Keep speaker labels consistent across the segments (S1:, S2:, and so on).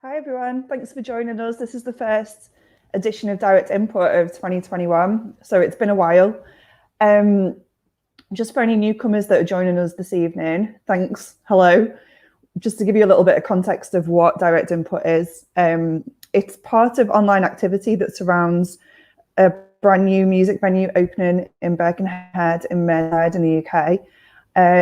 S1: Hi everyone, thanks for joining us. This is the first edition of Direct Input of 2021, so it's been a while. Just for any newcomers that are joining us this evening, thanks, hello. Just to give you a little bit of context of what Direct Input is, it's part of online activity that surrounds a brand new music venue opening in Birkenhead in Merseyside in the UK.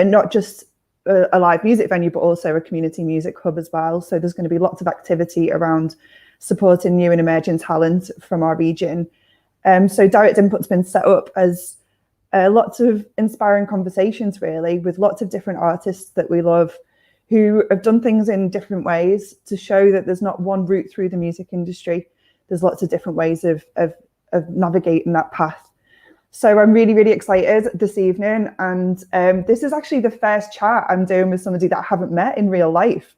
S1: Not just a live music venue, but also a community music hub as well. So there's going to be lots of activity around supporting new and emerging talent from our region. So Direct Input's been set up as lots of inspiring conversations, really, with lots of different artists that we love who have done things in different ways to show that there's not one route through the music industry. There's lots of different ways of navigating that path. So I'm really, really excited this evening. And this is actually the first chat I'm doing with somebody that I haven't met in real life.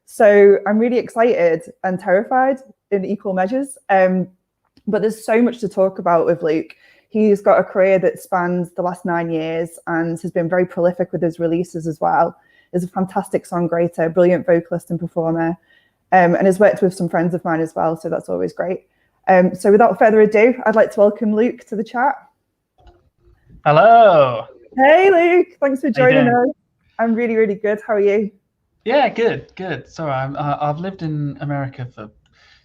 S1: So I'm really excited and terrified in equal measures. But there's so much to talk about with Luke. He's got a career that spans the last 9 years and has been very prolific with his releases as well. He's a fantastic songwriter, brilliant vocalist and performer, and has worked with some friends of mine as well. So that's always great. So without further ado, I'd like to welcome Luke to the chat.
S2: Hello.
S1: Hey, Luke. Thanks for joining us. I'm really, really good. How are you?
S2: Yeah, good. Sorry, I've lived in America for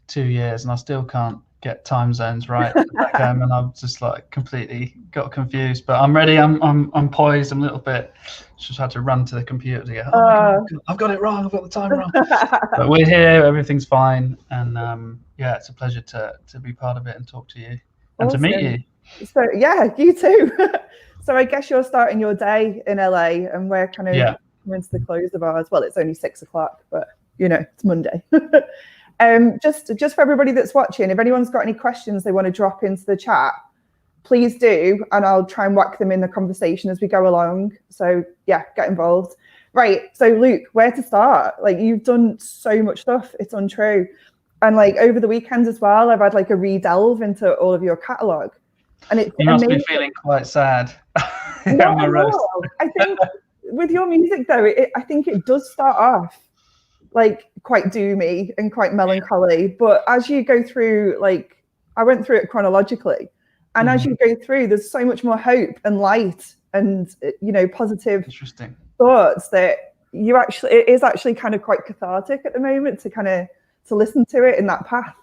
S2: 2 years and I still can't get time zones right back home, and I've just like completely got confused. But I'm ready. I'm poised. I'm a little bit. Just had to run to the computer to go. Oh my God, I've got it wrong. I've got the time wrong. But we're here. Everything's fine, and yeah, it's a pleasure to be part of it and talk to you and
S1: Awesome.
S2: to meet you.
S1: So yeah, you too. So I guess you're starting your day in LA, and we're kind of coming to the close of ours. Well, it's only 6 o'clock, but you know, it's Monday. Just for everybody that's watching, if anyone's got any questions they want to drop into the chat, please do, and I'll try and whack them in the conversation as we go along. So yeah, get involved. Right, so Luke, where to start? Like, you've done so much stuff, it's untrue. And like over the weekend as well, I've had like a re-delve into all of your catalogue. And it's
S2: you must
S1: amazing.
S2: Be feeling quite sad.
S1: No, I think with your music though, I think it does start off like quite doomy and quite melancholy, but as you go through, like I went through it chronologically, and as you go through, there's so much more hope and light and, you know, positive thoughts that it is actually kind of quite cathartic at the moment to listen to it in that path.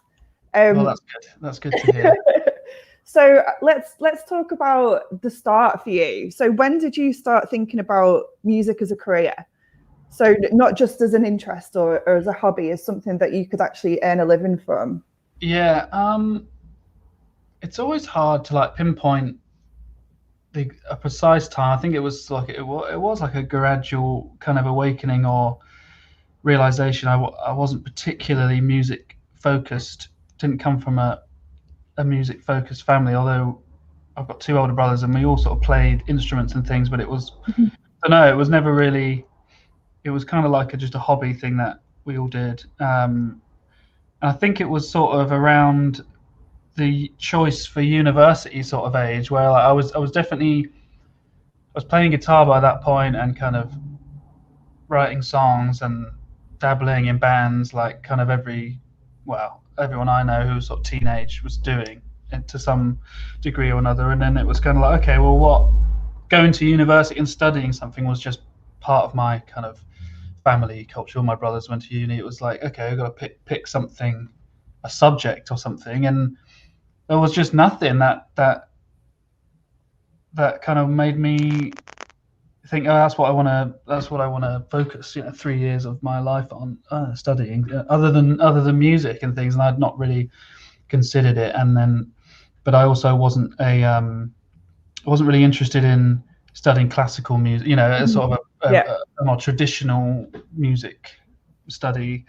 S2: Well, that's good to hear.
S1: So let's talk about the start for you. So when did you start thinking about music as a career? So not just as an interest or as a hobby, as something that you could actually earn a living from.
S2: Yeah, it's always hard to like pinpoint a precise time. I think it was like it was like a gradual kind of awakening or realization. I wasn't particularly music focused. Didn't come from a music focused family, although I've got 2 older brothers and we all sort of played instruments and things. But it was I don't know. It was never really. It was kind of like just a hobby thing that we all did. And I think it was sort of around the choice for university sort of age where I was playing guitar by that point and kind of writing songs and dabbling in bands like kind of everyone I know who was sort of teenage was doing it to some degree or another. And then it was kind of like, okay, well, going to university and studying something was just part of my kind of family culture. All my brothers went to uni. It was like, okay, I've got to pick something, a subject or something, and there was just nothing that kind of made me think, oh, that's what I want to focus 3 years of my life on studying, other than music and things. And I'd not really considered it. And then, but I also wasn't really interested in studying classical music, as sort of a more traditional music study.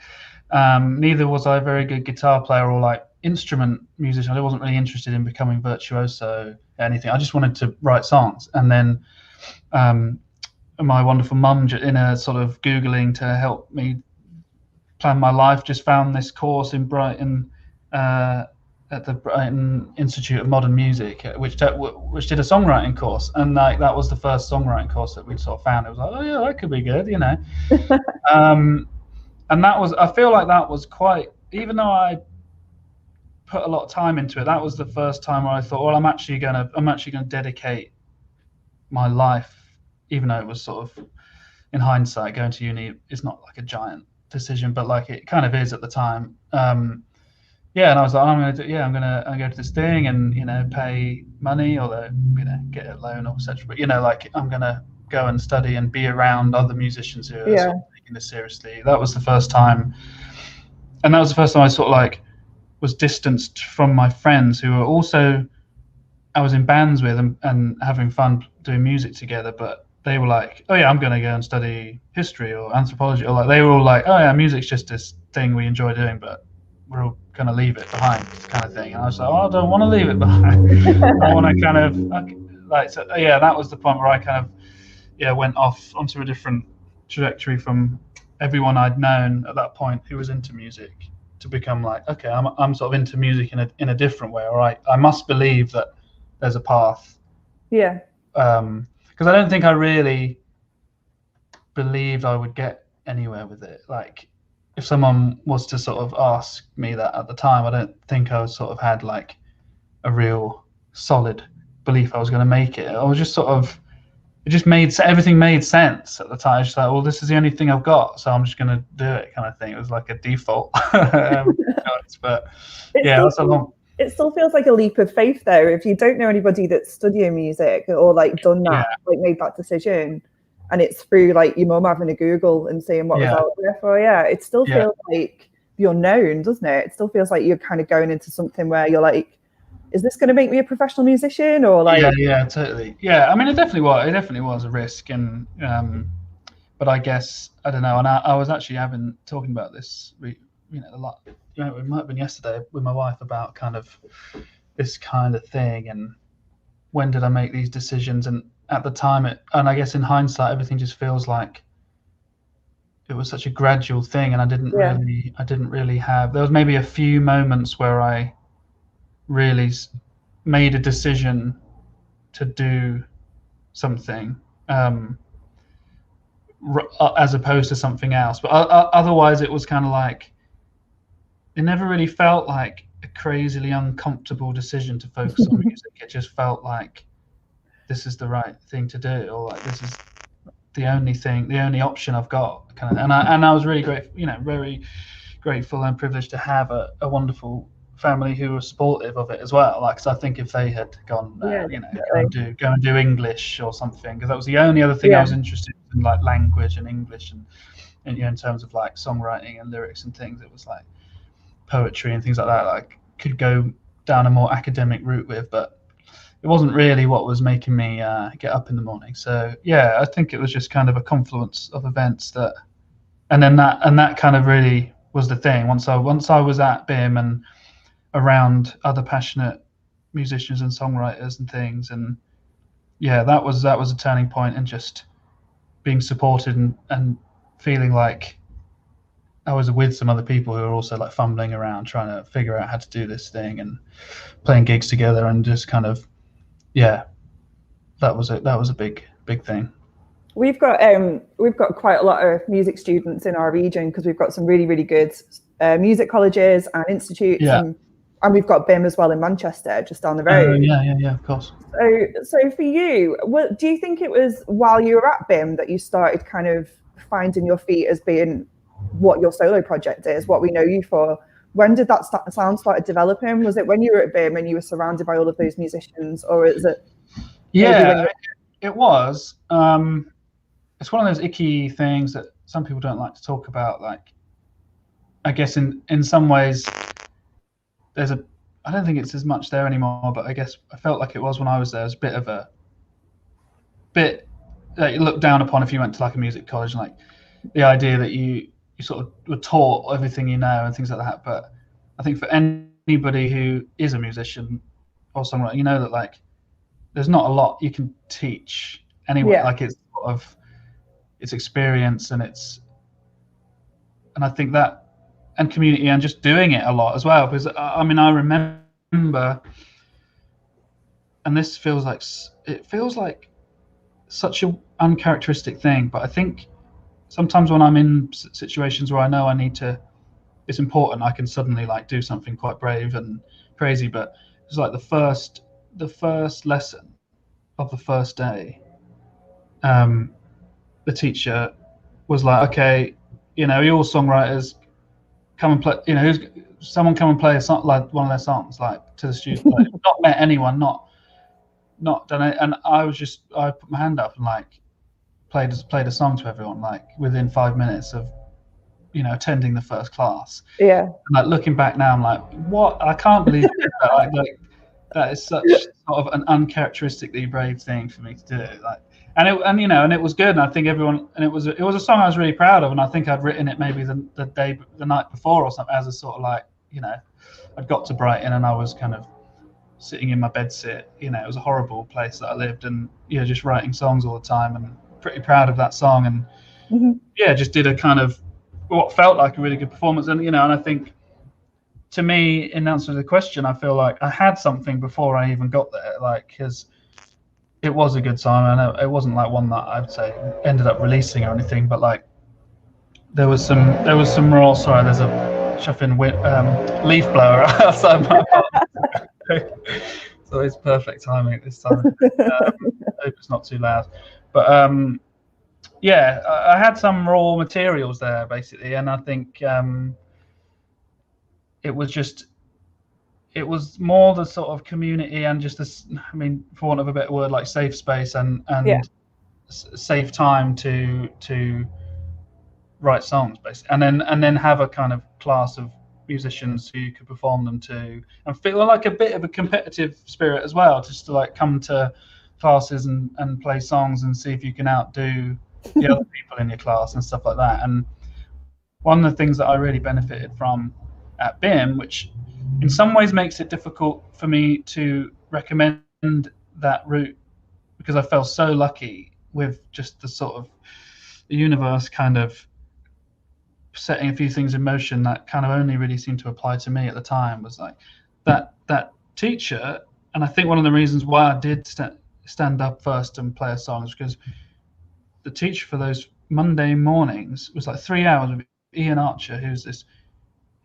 S2: Neither was I a very good guitar player or like instrument musician. I wasn't really interested in becoming virtuoso or anything. I just wanted to write songs. And then my wonderful mum, in a sort of Googling to help me plan my life, just found this course in Brighton at the Brighton Institute of Modern Music, which did a songwriting course, and like that was the first songwriting course that we sort of found. It was like, oh yeah, that could be good, And that was, I feel like that was quite even though I put a lot of time into it, that was the first time where I thought, well, I'm actually gonna dedicate my life, even though it was sort of, in hindsight, going to uni is not like a giant decision, but like it kind of is at the time. Yeah, and I was like, I'm gonna go to this thing and pay money, although get a loan or etc. But like I'm gonna go and study and be around other musicians who are sort of taking this seriously. That was the first time, and that was the first time I sort of like was distanced from my friends who were also I was in bands with and having fun doing music together, but they were like, oh yeah, I'm going to go and study history or anthropology, or like they were all like, oh yeah, music's just this thing we enjoy doing, but we're all going to leave it behind, kind of thing. And I was like, oh, I don't want to leave it behind. I want to kind of like, so yeah, that was the point where I kind of went off onto a different trajectory from everyone I'd known at that point who was into music, to become like, okay, I'm sort of into music in a different way, or I must believe that there's a path.
S1: Yeah.
S2: Because I don't think I really believed I would get anywhere with it. Like, if someone was to sort of ask me that at the time, I don't think I sort of had like a real solid belief I was going to make it. I was just sort of, everything made sense at the time. It's just like, well, this is the only thing I've got, so I'm just going to do it, kind of thing. It was like a default. But yeah, that's a long.
S1: It still feels like a leap of faith, though, if you don't know anybody that's studying music or like done that, like made that decision, and it's through like your mum having a Google and seeing what was out there for you. It still feels like the unknown, doesn't it? It still feels like you're kind of going into something where you're like, is this going to make me a professional musician, or like?
S2: Yeah, totally. Yeah, I mean, it definitely was a risk, and but I guess I don't know. And I was actually talking about this, a lot. It might have been yesterday with my wife about kind of this kind of thing, and when did I make these decisions? And at the time, and I guess in hindsight, everything just feels like it was such a gradual thing, and I didn't really have. There was maybe a few moments where I really made a decision to do something as opposed to something else, but otherwise it was kind of like, it never really felt like a crazily uncomfortable decision to focus on music. It just felt like this is the right thing to do, or like this is the only option I've got, kind of. And I was really very grateful and privileged to have a wonderful family who were supportive of it as well. Like, 'cause I think if they had gone, go and do English or something, because that was the only other thing I was interested in, like language and English, and in terms of like songwriting and lyrics and things, it was like poetry and things like that. Like, could go down a more academic route with, but it wasn't really what was making me get up in the morning. So yeah, I think it was just kind of a confluence of events and that kind of really was the thing. Once I was at BIM and around other passionate musicians and songwriters and things, and yeah, that was a turning point, and just being supported and feeling like I was with some other people who were also like fumbling around trying to figure out how to do this thing, and playing gigs together, and just kind of, that was a big thing.
S1: We've got quite a lot of music students in our region, because we've got some really, really good music colleges and institutes, and we've got BIM as well in Manchester, just down the road.
S2: Yeah, of course.
S1: So for you, do you think it was while you were at BIM that you started kind of finding your feet as being what your solo project is, what we know you for? When did that sound started developing? Was it when you were at BIM and you were surrounded by all of those musicians, or is it?
S2: It was. It's one of those icky things that some people don't like to talk about. Like, I guess in some ways, I don't think it's as much there anymore, but I guess I felt like it was when I was there. It was a bit that you looked down upon if you went to like a music college, and like the idea that you sort of were taught everything you know and things like that. But I think for anybody who is a musician or songwriter, you know that like there's not a lot you can teach anyway. Like, it's sort of it's experience, and I think that, and community, and just doing it a lot as well. Because I mean, I remember, and this feels like such an uncharacteristic thing, but I think sometimes when I'm in situations where I know I need to it's important, I can suddenly like do something quite brave and crazy. But it was like the first lesson of the first day, the teacher was like, okay, you know, you're all songwriters, come and play, you know, someone come and play a song, like one of their songs, like to the students. Like, not met anyone, not done it. And I put my hand up and like played a song to everyone, like within 5 minutes of, you know, attending the first class.
S1: Yeah.
S2: And like looking back now, I'm like, what? I can't believe I did that. Like that is such sort of an uncharacteristically brave thing for me to do. Like, and it was good. And I think everyone, and it was a song I was really proud of. And I think I'd written it maybe the night before or something, as a sort of like, you know, I'd got to Brighton and I was kind of sitting in my bedsit. You know, it was a horrible place that I lived, and you know, just writing songs all the time, and pretty proud of that song. And yeah, just did a kind of what felt like a really good performance. And you know, and I think, to me, in answer to the question, I feel like I had something before I even got there, like, because it was a good song. I know it wasn't like one that I'd say ended up releasing or anything, but like there was some raw. Sorry, there's a chuffing leaf blower outside my apartment. So it's perfect timing at this time. I hope it's not too loud, but yeah, I had some raw materials there basically, and I think it was more the sort of community and just this, I mean, for want of a better word, like safe space and safe time to write songs basically, and then have a kind of class of musicians who you could perform them to, and feel like a bit of a competitive spirit as well, just to like come to classes and play songs and see if you can outdo the other people in your class and stuff like that. And one of the things that I really benefited from at BIM, which in some ways makes it difficult for me to recommend that route, because I felt so lucky with just the sort of the universe kind of setting a few things in motion that kind of only really seemed to apply to me at the time, was like that teacher. And I think one of the reasons why I did stand up first and play a song is because the teacher for those Monday mornings was like 3 hours with Ian Archer, who's this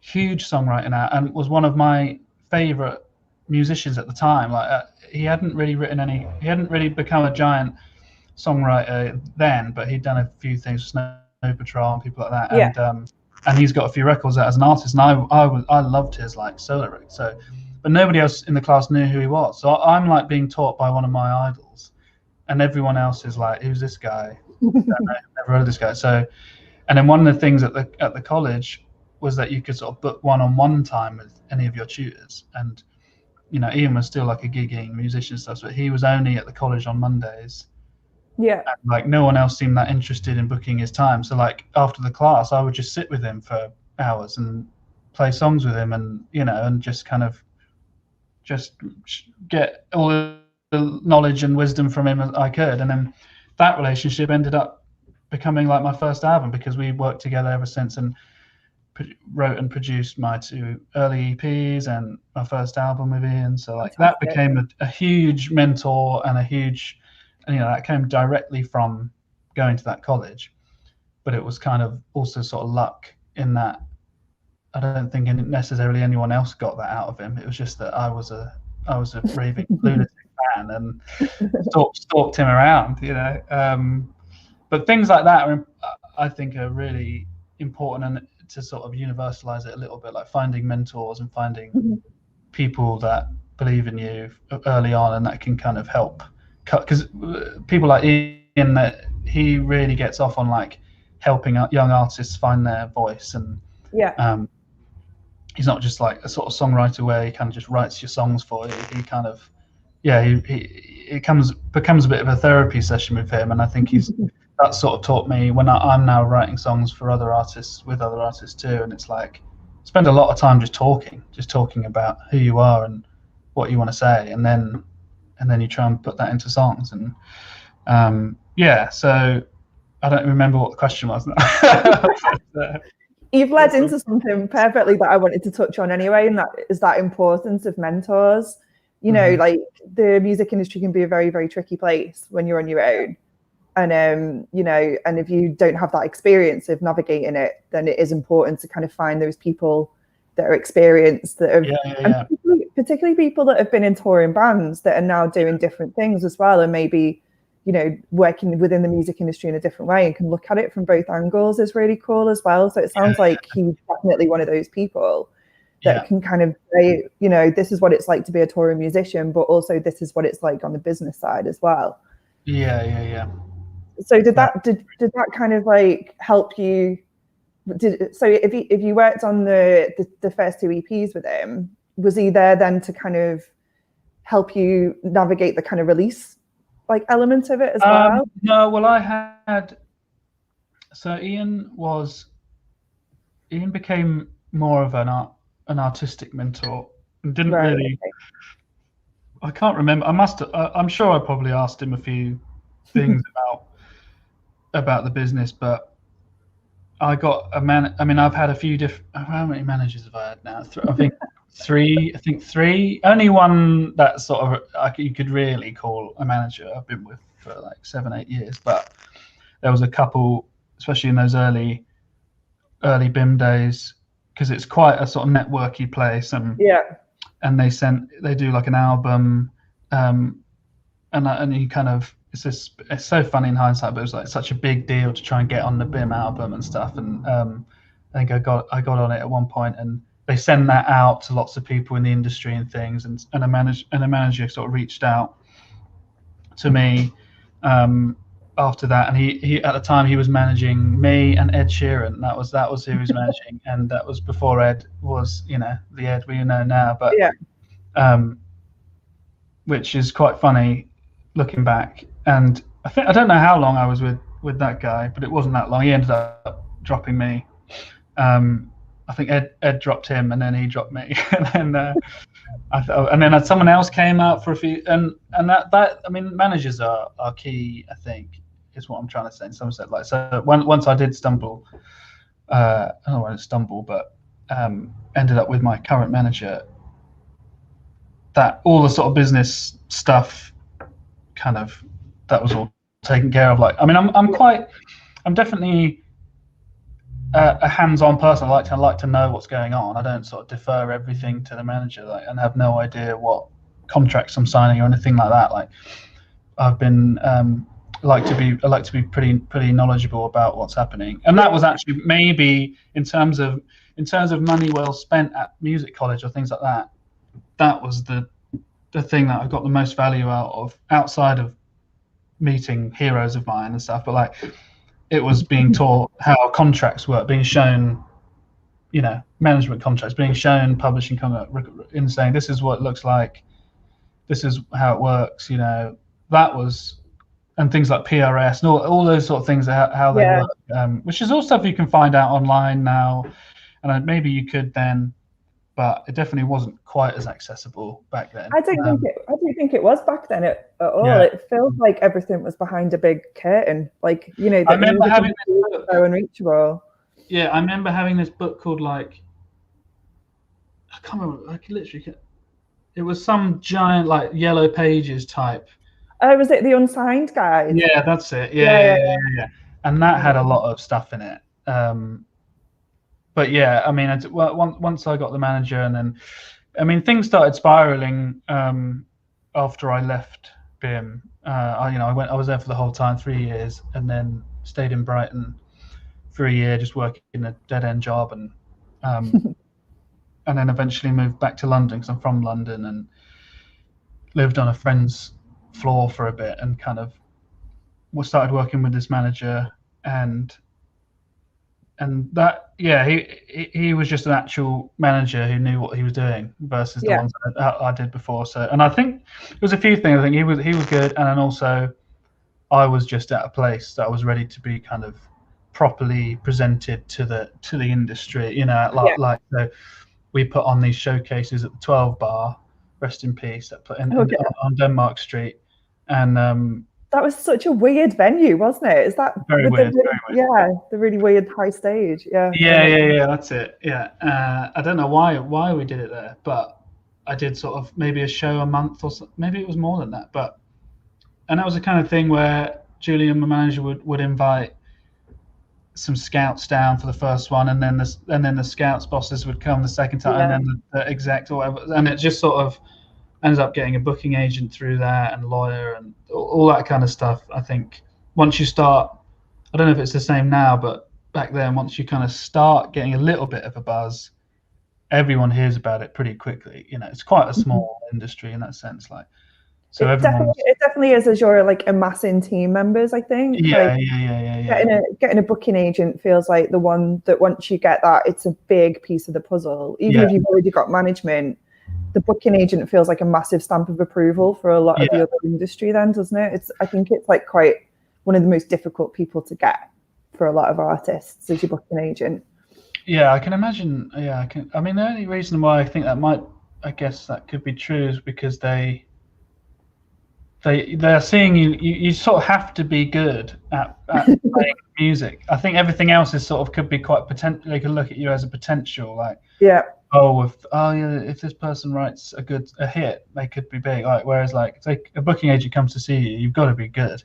S2: huge songwriter now and was one of my favorite musicians at the time. Like he hadn't really become a giant songwriter then, but he'd done a few things for Snow Patrol and people like that. Yeah. And he's got a few records out as an artist, and I loved his like solo records. So, but nobody else in the class knew who he was. So I'm like being taught by one of my idols, and everyone else is like, "Who's this guy?" Never heard of this guy. So, and then one of the things at the college was that you could sort of book one-on-one time with any of your tutors. And you know, Ian was still like a gigging musician and stuff, but he was only at the college on Mondays.
S1: Yeah.
S2: And like no one else seemed that interested in booking his time. So like after the class, I would just sit with him for hours and play songs with him, and you know, and just kind of just get all the knowledge and wisdom from him as I could. And then that relationship ended up becoming like my first album, because we worked together ever since, and wrote and produced my 2 early EPs and my first album with Ian. So like that became a huge mentor and a huge, you know, that came directly from going to that college. But it was kind of also sort of luck in that I don't think necessarily anyone else got that out of him. It was just that I was a raving lunatic fan and stalked him around, you know. But things like that I think are really important, and to sort of universalize it a little bit, like finding mentors and finding people that believe in you early on, and that can kind of help cut, because people like Ian, that he really gets off on like helping young artists find their voice. And he's not just like a sort of songwriter where he kind of just writes your songs for you. He kind of, it becomes a bit of a therapy session with him. And I think that sort of taught me, when I'm now writing songs for other artists, with other artists too, and it's like spend a lot of time just talking about who you are and what you want to say, and then you try and put that into songs. And so I don't remember what the question was now.
S1: You've led into something perfectly that I wanted to touch on anyway, and that is that importance of mentors. You know, like the music industry can be a very, very tricky place when you're on your own. And you know, and if you don't have that experience of navigating it, then it is important to kind of find those people that are experienced, that have, and particularly people that have been in touring bands that are now doing different things as well, and maybe, you know, working within the music industry in a different way and can look at it from both angles is really cool as well. So it sounds like he's definitely one of those people that can kind of say, you know, this is what it's like to be a touring musician, but also this is what it's like on the business side as well. So did that kind of like help you? So if you worked on the first two EPs with him, was he there then to kind of help you navigate the kind of release like element of it as well?
S2: No, well, I had, so Ian became more of an artistic mentor and didn't really. I can't remember. I'm sure I probably asked him a few things about the business, but I got a man. I mean, I've had a few different. How many managers have I had now? I think three. I think three. Only one that sort of you could really call a manager I've been with for like 7-8 years. But there was a couple, especially in those early BIM days, because it's quite a sort of networky place, and they do like an album, and you kind of. It's so funny in hindsight, but it was like such a big deal to try and get on the BIM album and stuff. And I think I got on it at one point, and they send that out to lots of people in the industry and things. And a manager sort of reached out to me after that, and he at the time he was managing me and Ed Sheeran. That was who he was managing, and that was before Ed was, you know, the Ed we know now. But which is quite funny looking back. And I don't know how long I was with that guy, but it wasn't that long. He ended up dropping me. I think Ed dropped him, and then he dropped me, and then and then someone else came out for a few. And that I mean, managers are key, I think, is what I'm trying to say. In some sense, like, so once I did stumble, I don't know why I stumble, but ended up with my current manager. That all the sort of business stuff, kind of. That was all taken care of. Like, I mean, I'm definitely a hands-on person. I like to know what's going on. I don't sort of defer everything to the manager, like, and have no idea what contracts I'm signing or anything like that. Like, I've been I like to be pretty knowledgeable about what's happening. And that was actually maybe in terms of money well spent at music college or things like that. That was the thing that I got the most value out of, outside of meeting heroes of mine and stuff, but like, it was being taught how contracts work, being shown, you know, management contracts, being shown publishing contracts, in saying this is what it looks like, this is how it works, you know, that was, and things like PRS and all those sort of things, how they work, which is all stuff you can find out online now, and maybe you could then, but it definitely wasn't quite as accessible back then.
S1: I don't think it was back then at all. Yeah. It felt like everything was behind a big curtain. Like, you know,
S2: I remember having
S1: so unreachable.
S2: Yeah, I remember having this book called, like, I can't remember. I could literally. It was some giant, like, Yellow Pages type.
S1: Oh, was it the Unsigned Guide?
S2: Yeah, that's it. Yeah. And that had a lot of stuff in it. But yeah, I mean, once I got the manager, and then, I mean, things started spiraling after I left BIM. I was there for the whole time, 3 years, and then stayed in Brighton for a year, just working a dead end job, and and then eventually moved back to London because I'm from London, and lived on a friend's floor for a bit, and kind of started working with this manager, and that, yeah, he was just an actual manager who knew what he was doing versus the ones that I did before. So, and I think it was a few things. I think he was good, and then also I was just at a place that I was ready to be kind of properly presented to the industry. You know, like so we put on these showcases at the 12 Bar, rest in peace, that put in on Denmark Street, and
S1: that was such a weird venue, wasn't it? Is that
S2: very weird?
S1: Yeah, the really weird high stage.
S2: Yeah. That's it. Yeah, I don't know why we did it there, but I did sort of maybe a show a month or so, maybe it was more than that. And that was the kind of thing where Julian, my manager, would invite some scouts down for the first one, and then the scouts bosses would come the second time,
S1: Yeah.
S2: and then the exec or whatever, and it just sort of ended up getting a booking agent through that and lawyer and all that kind of stuff. I think once you start, I don't know if it's the same now, but back then, once you kind of start getting a little bit of a buzz, everyone hears about it pretty quickly. It's quite a small industry in that sense, like. So
S1: It definitely is as you're like amassing team members, I think.
S2: Yeah.
S1: Getting a booking agent feels like the one that once you get that, it's a big piece of the puzzle. Even if you've already got management, the booking agent feels like a massive stamp of approval for a lot of the other industry then, doesn't it? I think it's like quite one of the most difficult people to get for a lot of artists is your booking agent.
S2: Yeah, I can imagine. Yeah, I mean, the only reason why I think I guess that could be true is because they're seeing you sort of have to be good at playing music. I think everything else is sort of could be quite potential. They could look at you as a potential, like, if this person writes a hit, they could be big. Like, whereas like a booking agent comes to see you, you've got to be good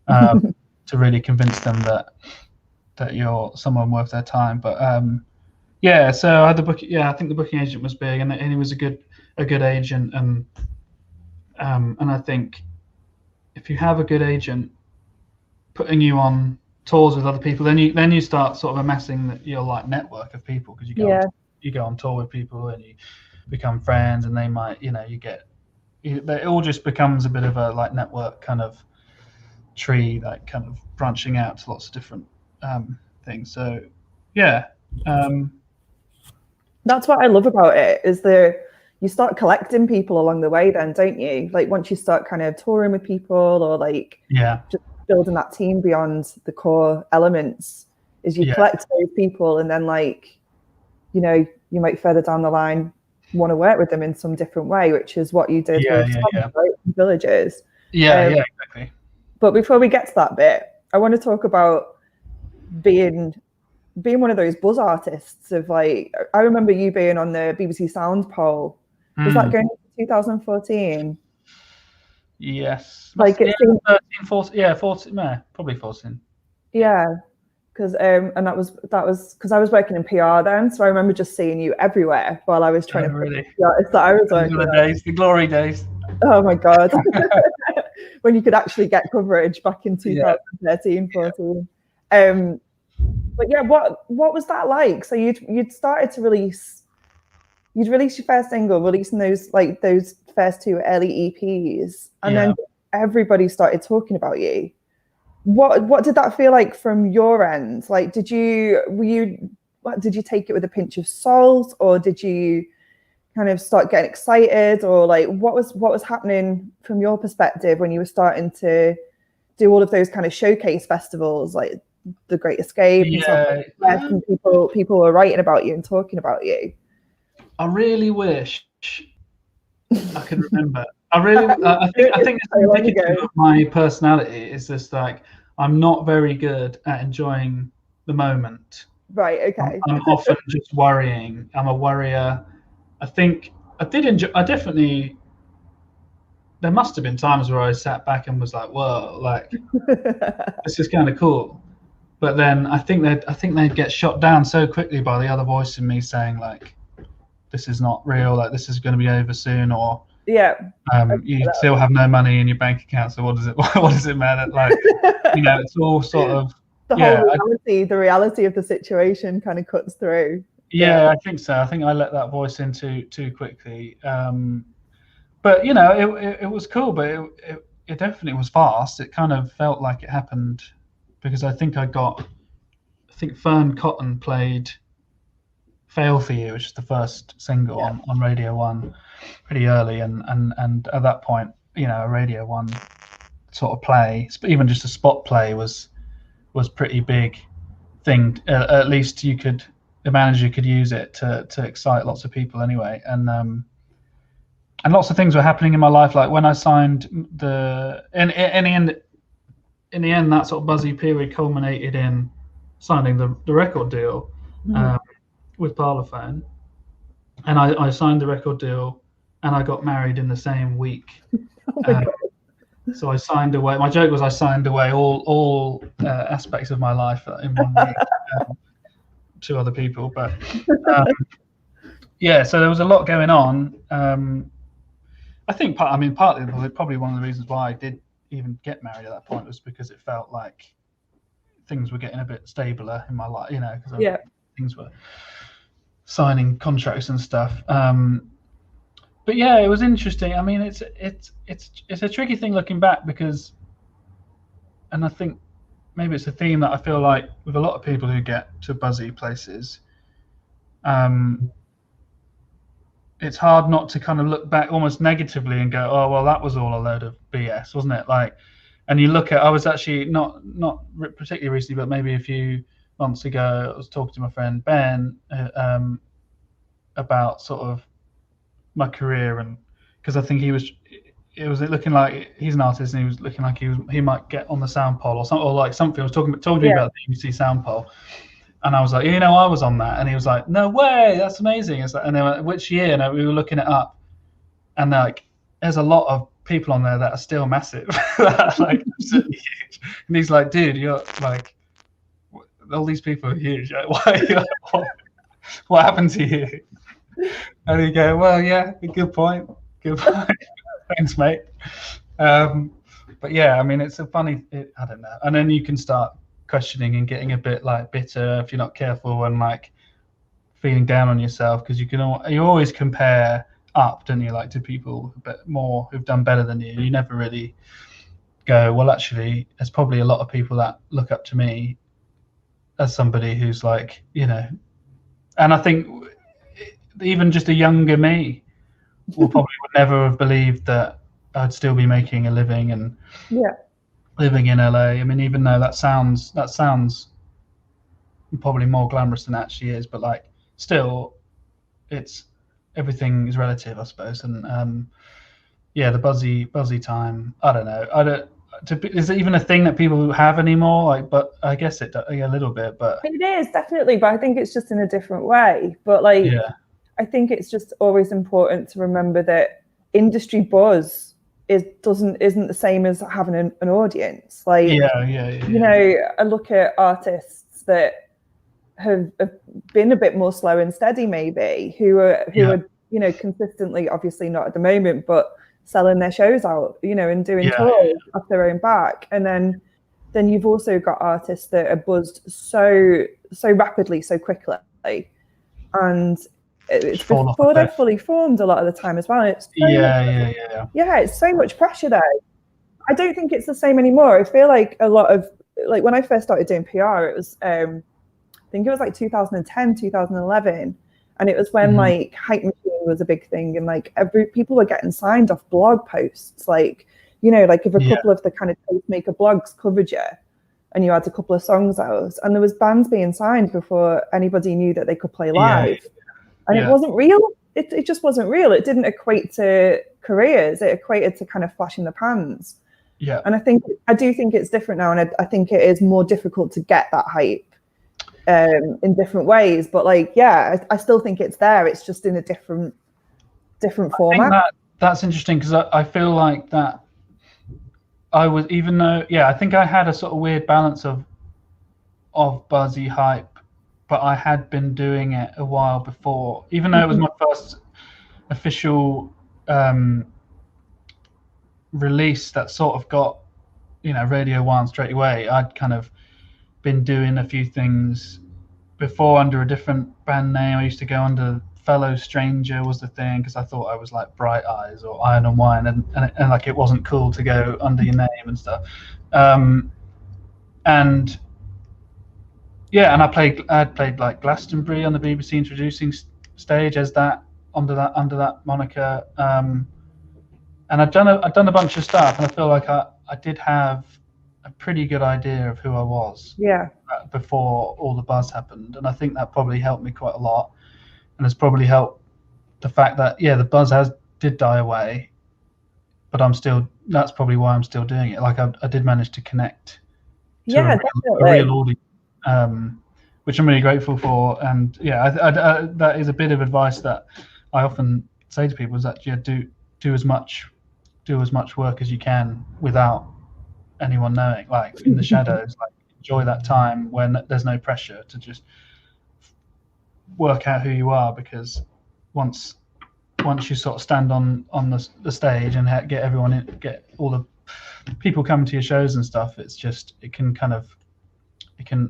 S2: to really convince them that you're someone worth their time. But so I had I think the booking agent was big, and he was a good agent, and I think if you have a good agent putting you on tours with other people, then you start sort of amassing your like network of people, because you go on tour with people and you become friends, and they might it all just becomes a bit of a like network kind of tree, like kind of branching out to lots of different things. So
S1: that's what I love about it, is you start collecting people along the way then, don't you? Like once you start kind of touring with people, or like just building that team beyond the core elements, is you collect those people, and then like, you might further down the line want to work with them in some different way, which is what you did with right, Villages.
S2: Exactly.
S1: But before we get to that bit, I want to talk about being one of those buzz artists of like, I remember you being on the BBC Sound poll. Was that going into 2014?
S2: Yes.
S1: Like
S2: 13, 14, 14, probably 14.
S1: Yeah. Because and that was because I was working in PR then, so I remember just seeing you everywhere while I was trying to
S2: really
S1: the artists that I was working
S2: on. The glory days.
S1: Oh my god. When you could actually get coverage back in 2013, 14. But yeah, what was that like? So you'd started to release your first single, releasing those first two early EPs, and then everybody started talking about you. What did that feel like from your end? Like, did you take it with a pinch of salt, or did you kind of start getting excited, or like what was happening from your perspective when you were starting to do all of those kind of showcase festivals, like The Great Escape and stuff like that, and people were writing about you and talking about you?
S2: I really wish I could remember. I think it's indicative of my personality. Is just like, I'm not very good at enjoying the moment.
S1: Right. Okay.
S2: I'm often just worrying. I'm a worrier. I think I did enjoy. I definitely. There must have been times where I sat back and was like, "Whoa, like this is kind of cool," but then I think they'd get shot down so quickly by the other voice in me saying like, "This is not real. Like this is going to be over soon," or you still have no money in your bank account. So what does it matter? Like, it's all sort of
S1: the whole reality of the situation kind of cuts through.
S2: Yeah, I think so. I think I let that voice in too quickly. But it was cool, but it definitely was fast. It kind of felt like it happened because I think Fern Cotton played "Fail for You," which is the first single on Radio 1 pretty early, and at that point, a Radio 1 sort of play, even just a spot play was pretty big thing. At least the manager could use it to excite lots of people anyway, and lots of things were happening in my life. Like when I signed in the end, that sort of buzzy period culminated in signing the record deal with Parlophone, and I signed the record deal, and I got married in the same week.
S1: Oh my God.
S2: So I signed away. My joke was I signed away all aspects of my life in one week to other people. But yeah, so there was a lot going on. I think partly probably one of the reasons why I did even get married at that point was because it felt like things were getting a bit stabler in my life, because things were signing contracts and stuff. But yeah, it was interesting. I mean, it's a tricky thing looking back because, and I think maybe it's a theme that I feel like with a lot of people who get to buzzy places, it's hard not to kind of look back almost negatively and go, oh well, that was all a load of BS, wasn't it? Like, and you look at, I was actually not particularly recently, but maybe a few months ago, I was talking to my friend Ben about sort of my career, and because I think it was looking like he's an artist and he was looking like he might get on the sound pole or something, or like something. I was told me about the BBC sound pole, and I was like, I was on that, and he was like, no way, that's amazing. It's like, and then like, which year? And we were looking it up, and like there's a lot of people on there that are still massive, like absolutely huge. And he's like, dude, you're like, all these people are huge. Like, what happened to you? And you go, well, yeah, good point. Thanks, mate. But yeah, I mean, it's a funny, I don't know. And then you can start questioning and getting a bit like bitter if you're not careful, and like feeling down on yourself, because you always compare up, don't you, like to people a bit more who've done better than you. You never really go, well, actually, there's probably a lot of people that look up to me as somebody who's like, and I think even just a younger me would never have believed that I'd still be making a living and living in LA. I mean, even though that sounds probably more glamorous than it actually is, but like still, everything is relative, I suppose. And the buzzy time. I don't know. Is it even a thing that people have anymore? Like, but I guess a little bit. But
S1: it is definitely. But I think it's just in a different way. But like, I think it's just always important to remember that industry buzz isn't the same as having an audience. Like, I look at artists that have been a bit more slow and steady, maybe, who are consistently, obviously not at the moment, but selling their shows out, and doing tours off their own back. And then you've also got artists that are buzzed so rapidly, so quickly, and it's before they're fully formed a lot of the time as well. It's it's so much pressure there. I don't think it's the same anymore. I feel like a lot of, like, when I first started doing PR, it was I think it was like 2010, 2011, and it was when like Hype Machine was a big thing, and like people were getting signed off blog posts, like like if a couple of the kind of tastemaker blogs covered you and you had a couple of songs out, and there was bands being signed before anybody knew that they could play live. And it wasn't real. It just wasn't real. It didn't equate to careers. It equated to kind of flash in the pans.
S2: Yeah.
S1: And I do think it's different now, and I think it is more difficult to get that hype in different ways. But like, I still think it's there. It's just in a different format.
S2: I think that's interesting, because I feel like that I was, even though I think I had a sort of weird balance of buzzy hype, but I had been doing it a while before, even though it was my first official release that sort of got Radio 1 straight away. I'd kind of been doing a few things before under a different band name. I used to go under Fellow Stranger was the thing, because I thought I was like Bright Eyes or Iron and Wine, and like it wasn't cool to go under your name and stuff. And I had played like Glastonbury on the BBC introducing stage as that under that moniker. And I'd done a bunch of stuff, and I feel like I did have a pretty good idea of who I was before all the buzz happened, and I think that probably helped me quite a lot, and it's probably helped the fact that the buzz did die away, but that's probably why I'm still doing it. Like I did manage to connect to a real audience, which I'm really grateful for. And that is a bit of advice that I often say to people, is that do as much do as much work as you can without anyone knowing, like in the shadows. Like enjoy that time when there's no pressure to just work out who you are, because once you sort of stand on the stage and get everyone in, get all the people coming to your shows and stuff, it's just it can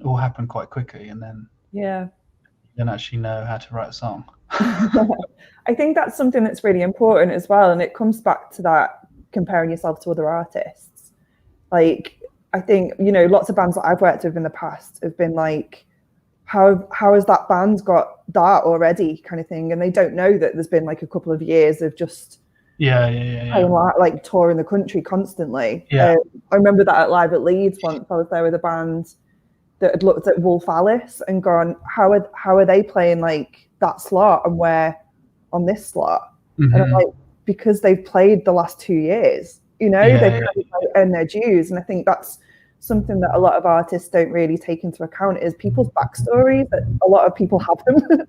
S2: all happen quite quickly, and then
S1: yeah,
S2: you don't actually know how to write a song.
S1: I think that's something that's really important as well, and it comes back to that comparing yourself to other artists. Like, I think, you know, lots of bands that I've worked with in the past have been like, how has that band got that already, kind of thing, and they don't know that there's been like a couple of years of just like touring the country constantly. I remember that at Live at Leeds once. I was there with a band that had looked at Wolf Alice and gone, how are they playing like that slot and we're on this slot? And I'm like, because they've played the last 2 years, you know, they've kind of like earned their dues. And I think that's something that a lot of artists don't really take into account, is people's backstories. That a lot of people have them.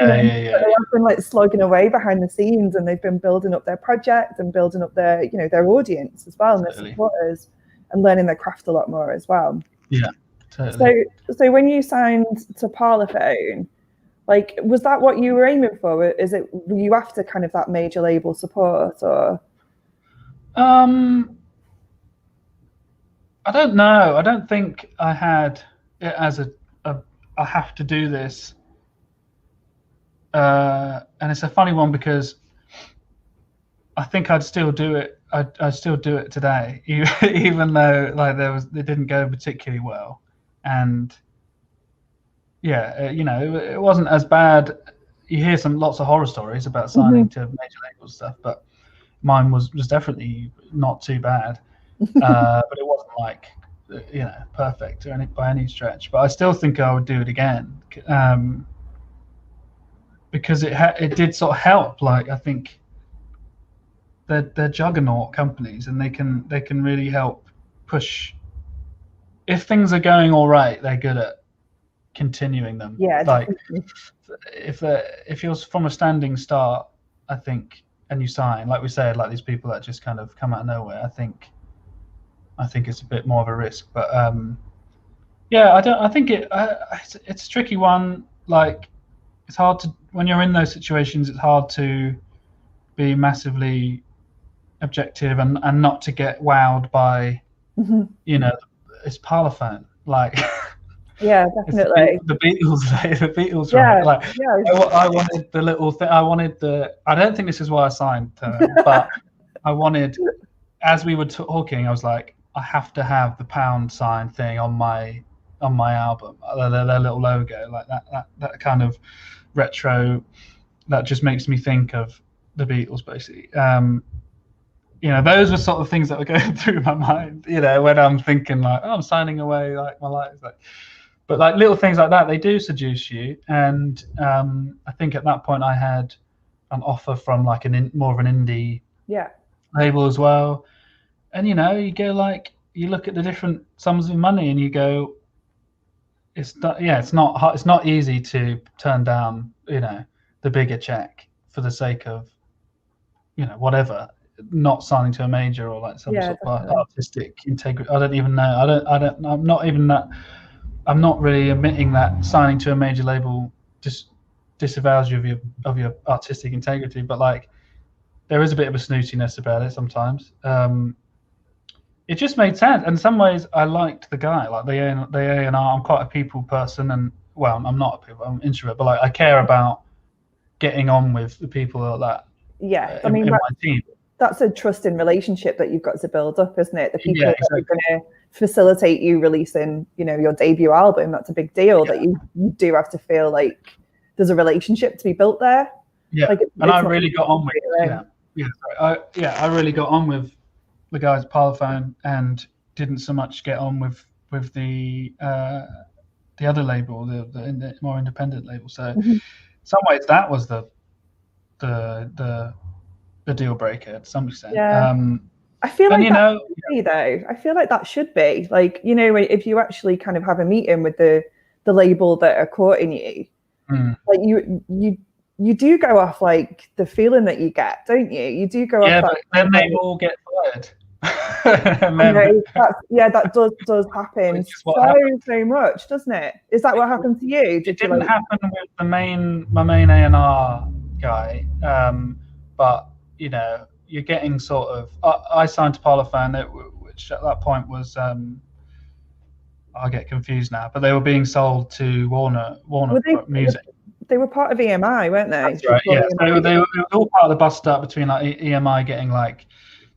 S1: They've been like slogging away behind the scenes, and they've been building up their project and building up their, you know, their audience as well, and their supporters, and learning their craft a lot more as well.
S2: Yeah, totally.
S1: So when you signed to Parlophone, like, was that what you were aiming for? Were you after kind of that major label support, or?
S2: I don't know. I don't think I had it as a I have to do this. And it's a funny one, because I think I'd still do it. I'd still do it today, even though like it didn't go particularly well, and you know, it wasn't as bad. You hear lots of horror stories about signing to major labels stuff, but mine was definitely not too bad. But it wasn't like, you know, perfect or by any stretch. But I still think I would do it again, because it did sort of help. Like, I think they're juggernaut companies, and they can really help push. If things are going all right, they're good at continuing them.
S1: Yeah,
S2: like if you're from a standing start, I think, and you sign, like we said, like these people that just kind of come out of nowhere, I think it's a bit more of a risk. But I think it's a tricky one. Like, it's hard to, when you're in those situations, it's hard to be massively objective and not to get wowed by, you know, it's Parlophone, like.
S1: Yeah, definitely.
S2: The Beatles, right? Like, I wanted the little thing. I don't think this is why I signed to them, but I wanted, as we were talking, I was like, I have to have the pound sign thing on my album, their little logo, like that kind of retro, that just makes me think of the Beatles, basically. You know, those were sort of things that were going through my mind, you know, when I'm thinking like, oh, I'm signing away like my life, like. But like little things like that, they do seduce you. And I think at that point I had an offer from like more of an indie label as well. And, you know, you go like, you look at the different sums of money and you go, it's not easy to turn down, you know, the bigger check for the sake of, you know, whatever, not signing to a major or like some sort of artistic integrity. I don't even know. I'm not really admitting that signing to a major label just disavows you of your artistic integrity, but like, there is a bit of a snootiness about it sometimes. It just made sense. In some ways, I liked the guy, like the A&R. I'm quite a people person, and well, I'm not a people. I'm an introvert, but like, I care about getting on with the people like that.
S1: Yeah, I mean,
S2: in my team.
S1: That's a trusting relationship that you've got to build up, isn't it? The people that are going to facilitate you releasing, you know, your debut album. That's a big deal. That you do have to feel like there's a relationship to be built there.
S2: Yeah, like and I really got on with I really got on with the guys at Parlophone, and didn't so much get on with the other label, the more independent label. So in some ways that was the deal breaker to some extent. I feel like
S1: I feel like that should be, like, you know, if you actually kind of have a meeting with the label that are courting you, like you you do go off like the feeling that you get, don't you? You do go off.
S2: But then they all get fired.
S1: That does happen so much, doesn't it? Is that what happened to you?
S2: It didn't happen with my main A&R guy, but you know, you're getting sort of. I signed to Parlophone, which at that point was. I get confused now, but they were being sold to Warner Music.
S1: They were part of EMI, weren't they?
S2: That's right. Yeah, they were all part of the bust up between like EMI getting like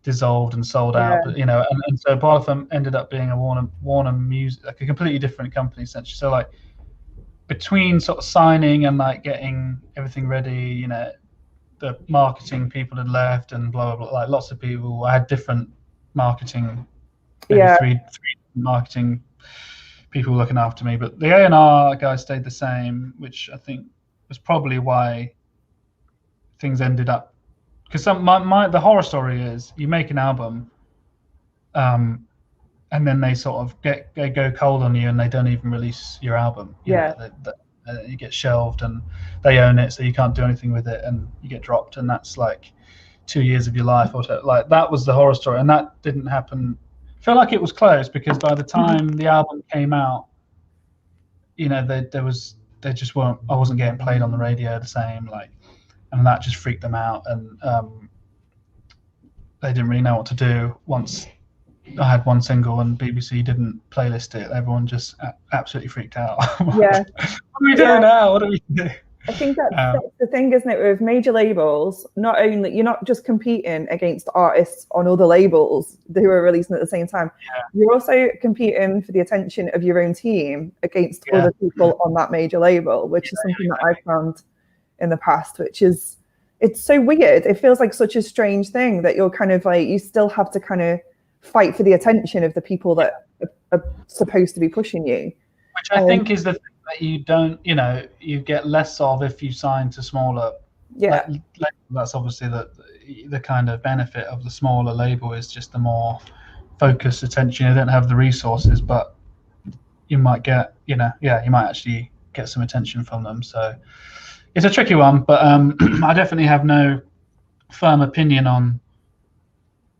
S2: dissolved and sold out, but you know, and so Parlophone ended up being a Warner Music, like a completely different company essentially. So like between sort of signing and like getting everything ready, you know, the marketing people had left and blah blah blah. Like lots of people. I had different marketing, three marketing people looking after me, but the A&R guy stayed the same, which I think was probably why things ended up. Because the horror story is you make an album, and then they sort of go cold on you and they don't even release your album. You know, you get shelved and they own it, so you can't do anything with it, and you get dropped, and that's like 2 years of your life or so. Like that was the horror story, and that didn't happen. I feel like it was close because by the time the album came out, you know, they just weren't. I wasn't getting played on the radio the same, like, and that just freaked them out, and they didn't really know what to do once I had one single and BBC didn't playlist it. Everyone just absolutely freaked out. What do we do now? What do we do?
S1: I think that's the thing, isn't it, with major labels? Not only, you're not just competing against artists on other labels who are releasing at the same time, you're also competing for the attention of your own team against other people on that major label, which is something that I've found in the past, which is, it's so weird. It feels like such a strange thing that you're kind of like, you still have to kind of fight for the attention of the people that are supposed to be pushing you.
S2: Which I think is the thing that you don't, you know, you get less of if you sign to smaller. That's obviously the kind of benefit of the smaller label is just the more focused attention. You don't have the resources, but you might get, you know, you might actually get some attention from them. So it's a tricky one, but I definitely have no firm opinion on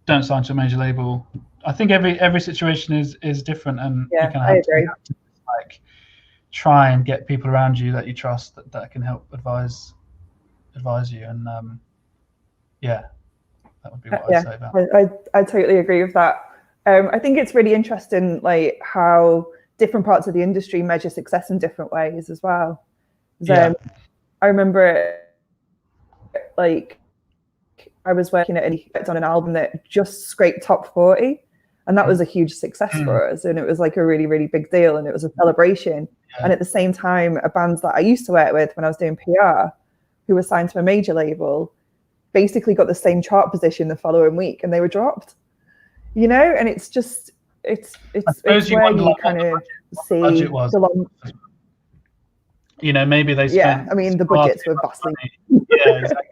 S2: don't sign to a major label. I think every situation is different, and you can have to like try and get people around you that you trust that can help advise you, and that would be what I'd say about it.
S1: I totally agree with that. I think it's really interesting, like how different parts of the industry measure success in different ways as well. I remember like I was working on an album that just scraped top 40, and that was a huge success for us, and it was like a really, really big deal, and it was a celebration. And at the same time, a band that I used to work with when I was doing PR, who was signed to a major label, basically got the same chart position the following week, and they were dropped. You know, and it's just it's where you kind of see the long.
S2: You know, maybe they spent.
S1: I mean, the budgets were vastly.
S2: Exactly.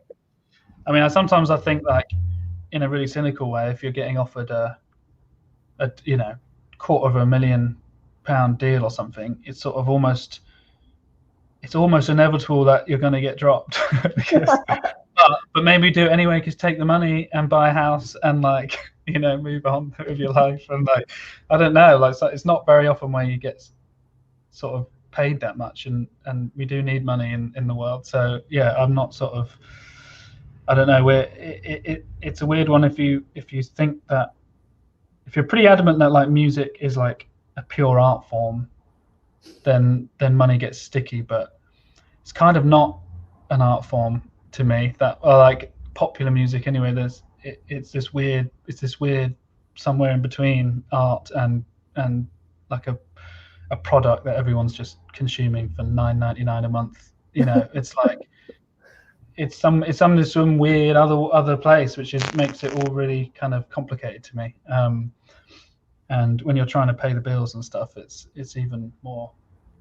S2: I mean, sometimes I think, like, in a really cynical way, if you're getting offered a you know, £250,000 deal or something, it's sort of almost inevitable that you're going to get dropped. but maybe do it anyway, because take the money and buy a house and, like, you know, move on with your life. And like, I don't know, like, so it's not very often where you get sort of paid that much, and we do need money in the world. So I'm not sort of, I don't know, where it's a weird one if you think that, if you're pretty adamant that like music is like a pure art form, then money gets sticky. But it's kind of not an art form to me, that, or like popular music anyway. It's this weird somewhere in between art and like a product that everyone's just consuming for $9.99 a month. You know, it's like it's some weird other place, which makes it all really kind of complicated to me. And when you're trying to pay the bills and stuff, it's even more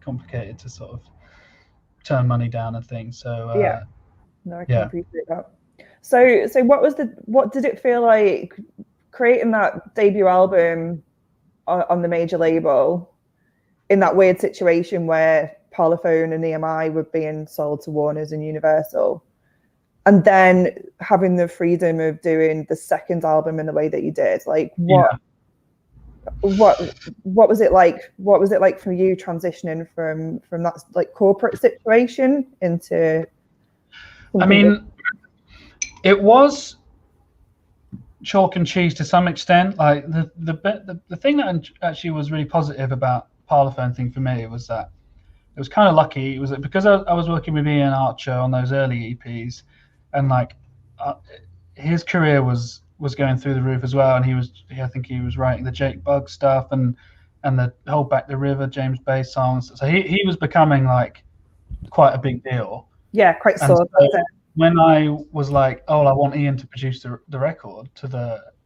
S2: complicated to sort of turn money down and things. So
S1: I can appreciate that. So what did it feel like creating that debut album on the major label, in that weird situation where Parlophone and EMI were being sold to Warner's and Universal, and then having the freedom of doing the second album in the way that you did, like what was it like? What was it like for you transitioning from that like corporate situation into?
S2: I mean, it was chalk and cheese to some extent. Like the thing that actually was really positive about Parlophone thing for me was that it was kind of lucky. It was because I was working with Ian Archer on those early EPs, and like his career was going through the roof as well. And I think he was writing the Jake Bugg stuff and the Hold Back the River, James Bay songs. So he was becoming like quite a big deal.
S1: Yeah, quite so.
S2: When I was like, oh, I want Ian to produce the record to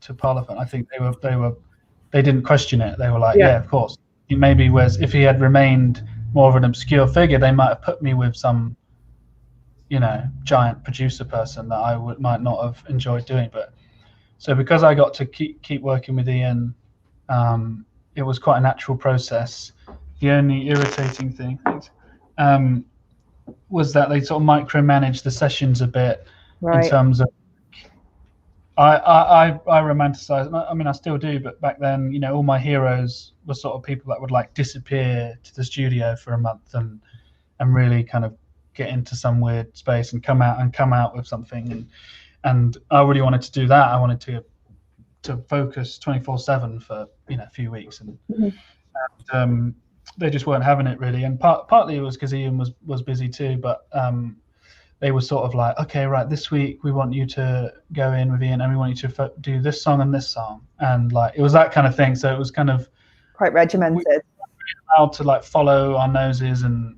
S2: Parlophone, I think they didn't question it. They were like, yeah, of course. Maybe if he had remained more of an obscure figure, they might have put me with some, giant producer person that I might not have enjoyed doing. But so because I got to keep working with Ian, it was quite a natural process. The only irritating thing was that they sort of micromanaged the sessions a bit, right, in terms of I romanticize. I mean, I still do, but back then, all my heroes were sort of people that would like disappear to the studio for a month and really kind of get into some weird space and come out with something. And I really wanted to do that. I wanted to focus 24/7 for a few weeks, and they just weren't having it really. And partly it was because Ian was busy too, but they were sort of like, okay, right, this week we want you to go in with Ian and we want you to do this song and this song, and like it was that kind of thing. So it was kind of
S1: quite regimented. We
S2: were allowed to like follow our noses and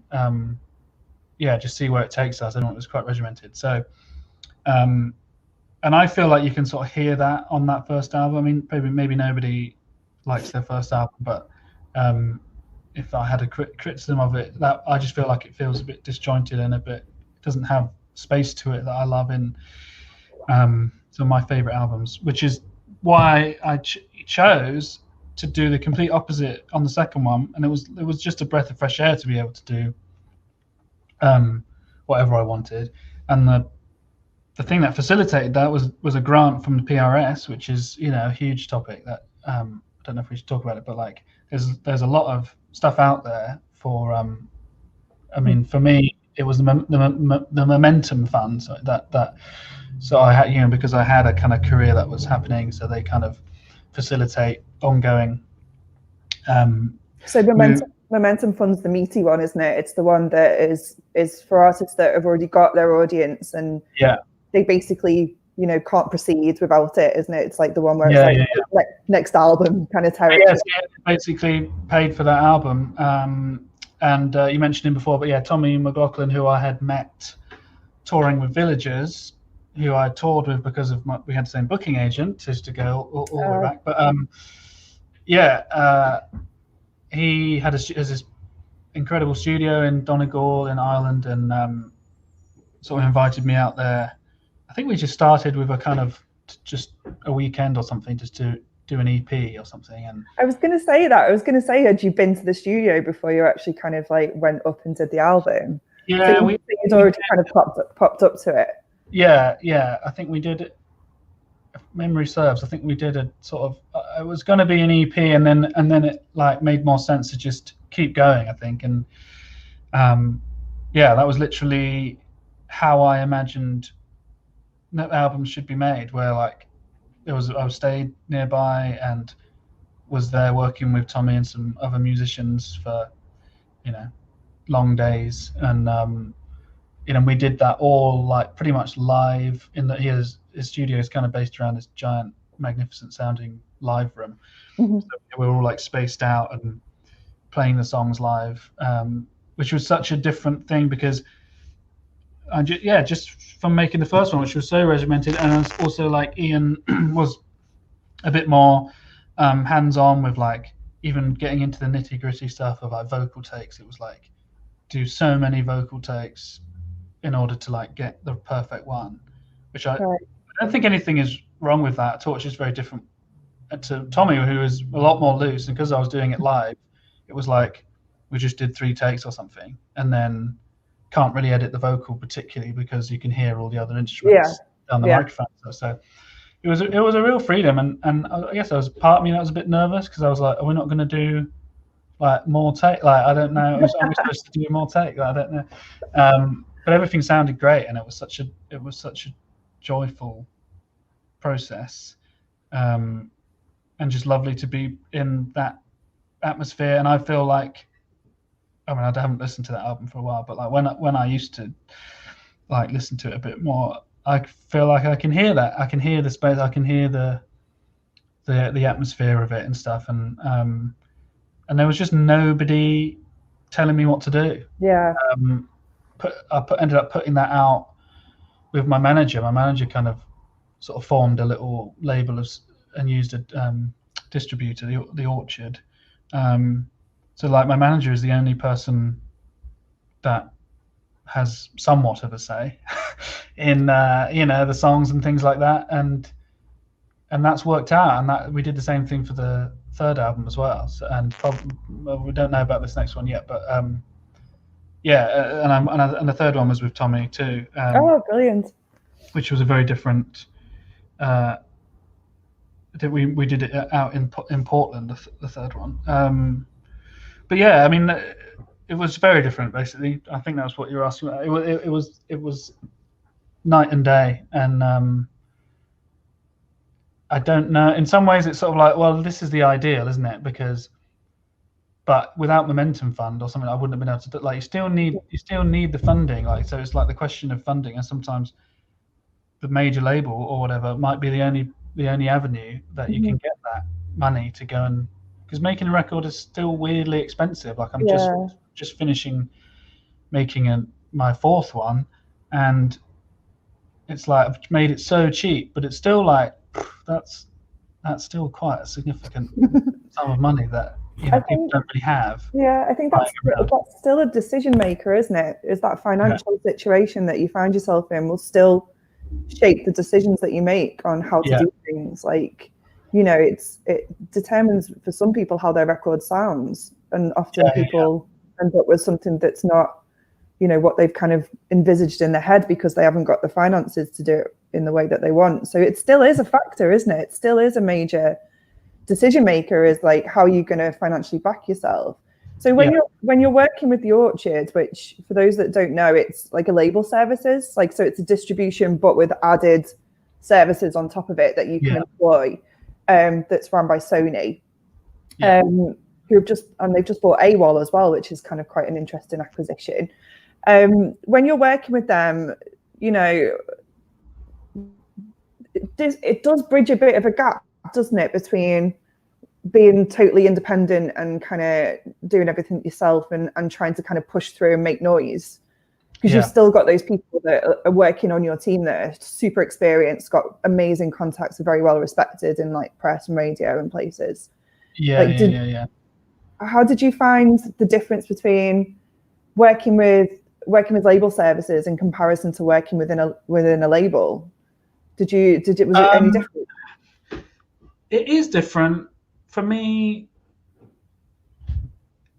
S2: just see where it takes us, and it was quite regimented. So and I feel like you can sort of hear that on that first album. I mean, maybe nobody likes their first album, but if I had a criticism of it, that I just feel like it feels a bit disjointed and it doesn't have space to it that I love in some of my favorite albums, which is why I chose to do the complete opposite on the second one. And it was just a breath of fresh air to be able to do whatever I wanted. And the thing that facilitated that was a grant from the PRS, which is a huge topic that I don't know if we should talk about it, but like there's a lot of stuff out there for I mean, for me it was the Momentum Fund, so I had because I had a kind of career that was happening, so they kind of facilitate ongoing
S1: so Momentum Fund's the meaty one, isn't it? It's the one that is for artists that have already got their audience and they basically can't proceed without it, isn't it? It's like the one where it's like next album kind of territory.
S2: Yes, basically paid for that album. And you mentioned him before, but Tommy McLaughlin, who I had met touring with Villagers, who I toured with because of we had the same booking agent, just to go all the way back. But he had this incredible studio in Donegal in Ireland, and sort of invited me out there. I think we just started with a kind of just a weekend or something, just to do an EP or something. And
S1: I was going to say that. I was going to say, had you been to the studio before you actually kind of like went up and did the album?
S2: Yeah,
S1: so you'd already kind of popped up to it.
S2: Yeah. I think we did. If memory serves, I think we did a sort of. It was going to be an EP, and then it like made more sense to just keep going, I think. And that was literally how I imagined that albums should be made, where like I stayed nearby and was there working with Tommy and some other musicians for long days, and we did that all like pretty much live in that his studio is kind of based around this giant magnificent sounding live room. So we were all like spaced out and playing the songs live, which was such a different thing because just from making the first one, which was so regimented, and also like Ian was a bit more hands-on with like even getting into the nitty-gritty stuff of like vocal takes. It was like do so many vocal takes in order to like get the perfect one, which I don't think anything is wrong with that at all. It's just very different to Tommy, who is a lot more loose, and because I was doing it live, it was like we just did 3 takes or something, and then can't really edit the vocal particularly because you can hear all the other instruments down the microphone. So it was a real freedom, and I guess there was part of me that was a bit nervous because I was like, are we not going to do like more take? Like, I don't know, are we supposed to do more take? Like, I don't know. But everything sounded great, and it was such a joyful process, and just lovely to be in that atmosphere. And I feel like, I mean, I haven't listened to that album for a while, but like when I used to like listen to it a bit more, I feel like I can hear that. I can hear the space. I can hear the atmosphere of it and stuff. And there was just nobody telling me what to do.
S1: Yeah.
S2: Ended up putting that out with my manager. My manager kind of sort of formed a little label and used a distributor, the Orchard. So like my manager is the only person that has somewhat of a say in the songs and things like that, and that's worked out. And that we did the same thing for the third album as well. So, and we don't know about this next one yet, but and the third one was with Tommy too.
S1: Oh, brilliant!
S2: Which was a very different. We did it out in Portland, the third one. But yeah, I mean, it was very different. Basically, I think that's what you're asking about. It was night and day, and I don't know. In some ways, it's sort of like, well, this is the ideal, isn't it? But without Momentum Fund or something, I wouldn't have been able to do. Like, you still need the funding. Like, so it's like the question of funding, and sometimes the major label or whatever might be the only avenue that you can get that money to go and. Because making a record is still weirdly expensive. Like I'm just finishing making my fourth one, and it's like I've made it so cheap, but it's still like that's still quite a significant sum of money that people don't really have.
S1: Yeah, I think that's still a decision maker, isn't it? Is that financial situation that you find yourself in will still shape the decisions that you make on how to do things. Like, it determines for some people how their record sounds, and often people end up with something that's not, what they've kind of envisaged in their head because they haven't got the finances to do it in the way that they want. So it still is a factor, isn't it? It still is a major decision maker, is like, how are you going to financially back yourself? So when you're working with the Orchard, which for those that don't know, it's like a label services, like, so it's a distribution, but with added services on top of it that you can employ. That's run by Sony, they've just bought AWOL as well, which is kind of quite an interesting acquisition. When you're working with them, it does bridge a bit of a gap, doesn't it, between being totally independent and kind of doing everything yourself and trying to kind of push through and make noise. Because you've still got those people that are working on your team that are super experienced, got amazing contacts, are very well respected in like press and radio and places. How did you find the difference between working with label services in comparison to working within a label? Was it any different?
S2: It is different for me.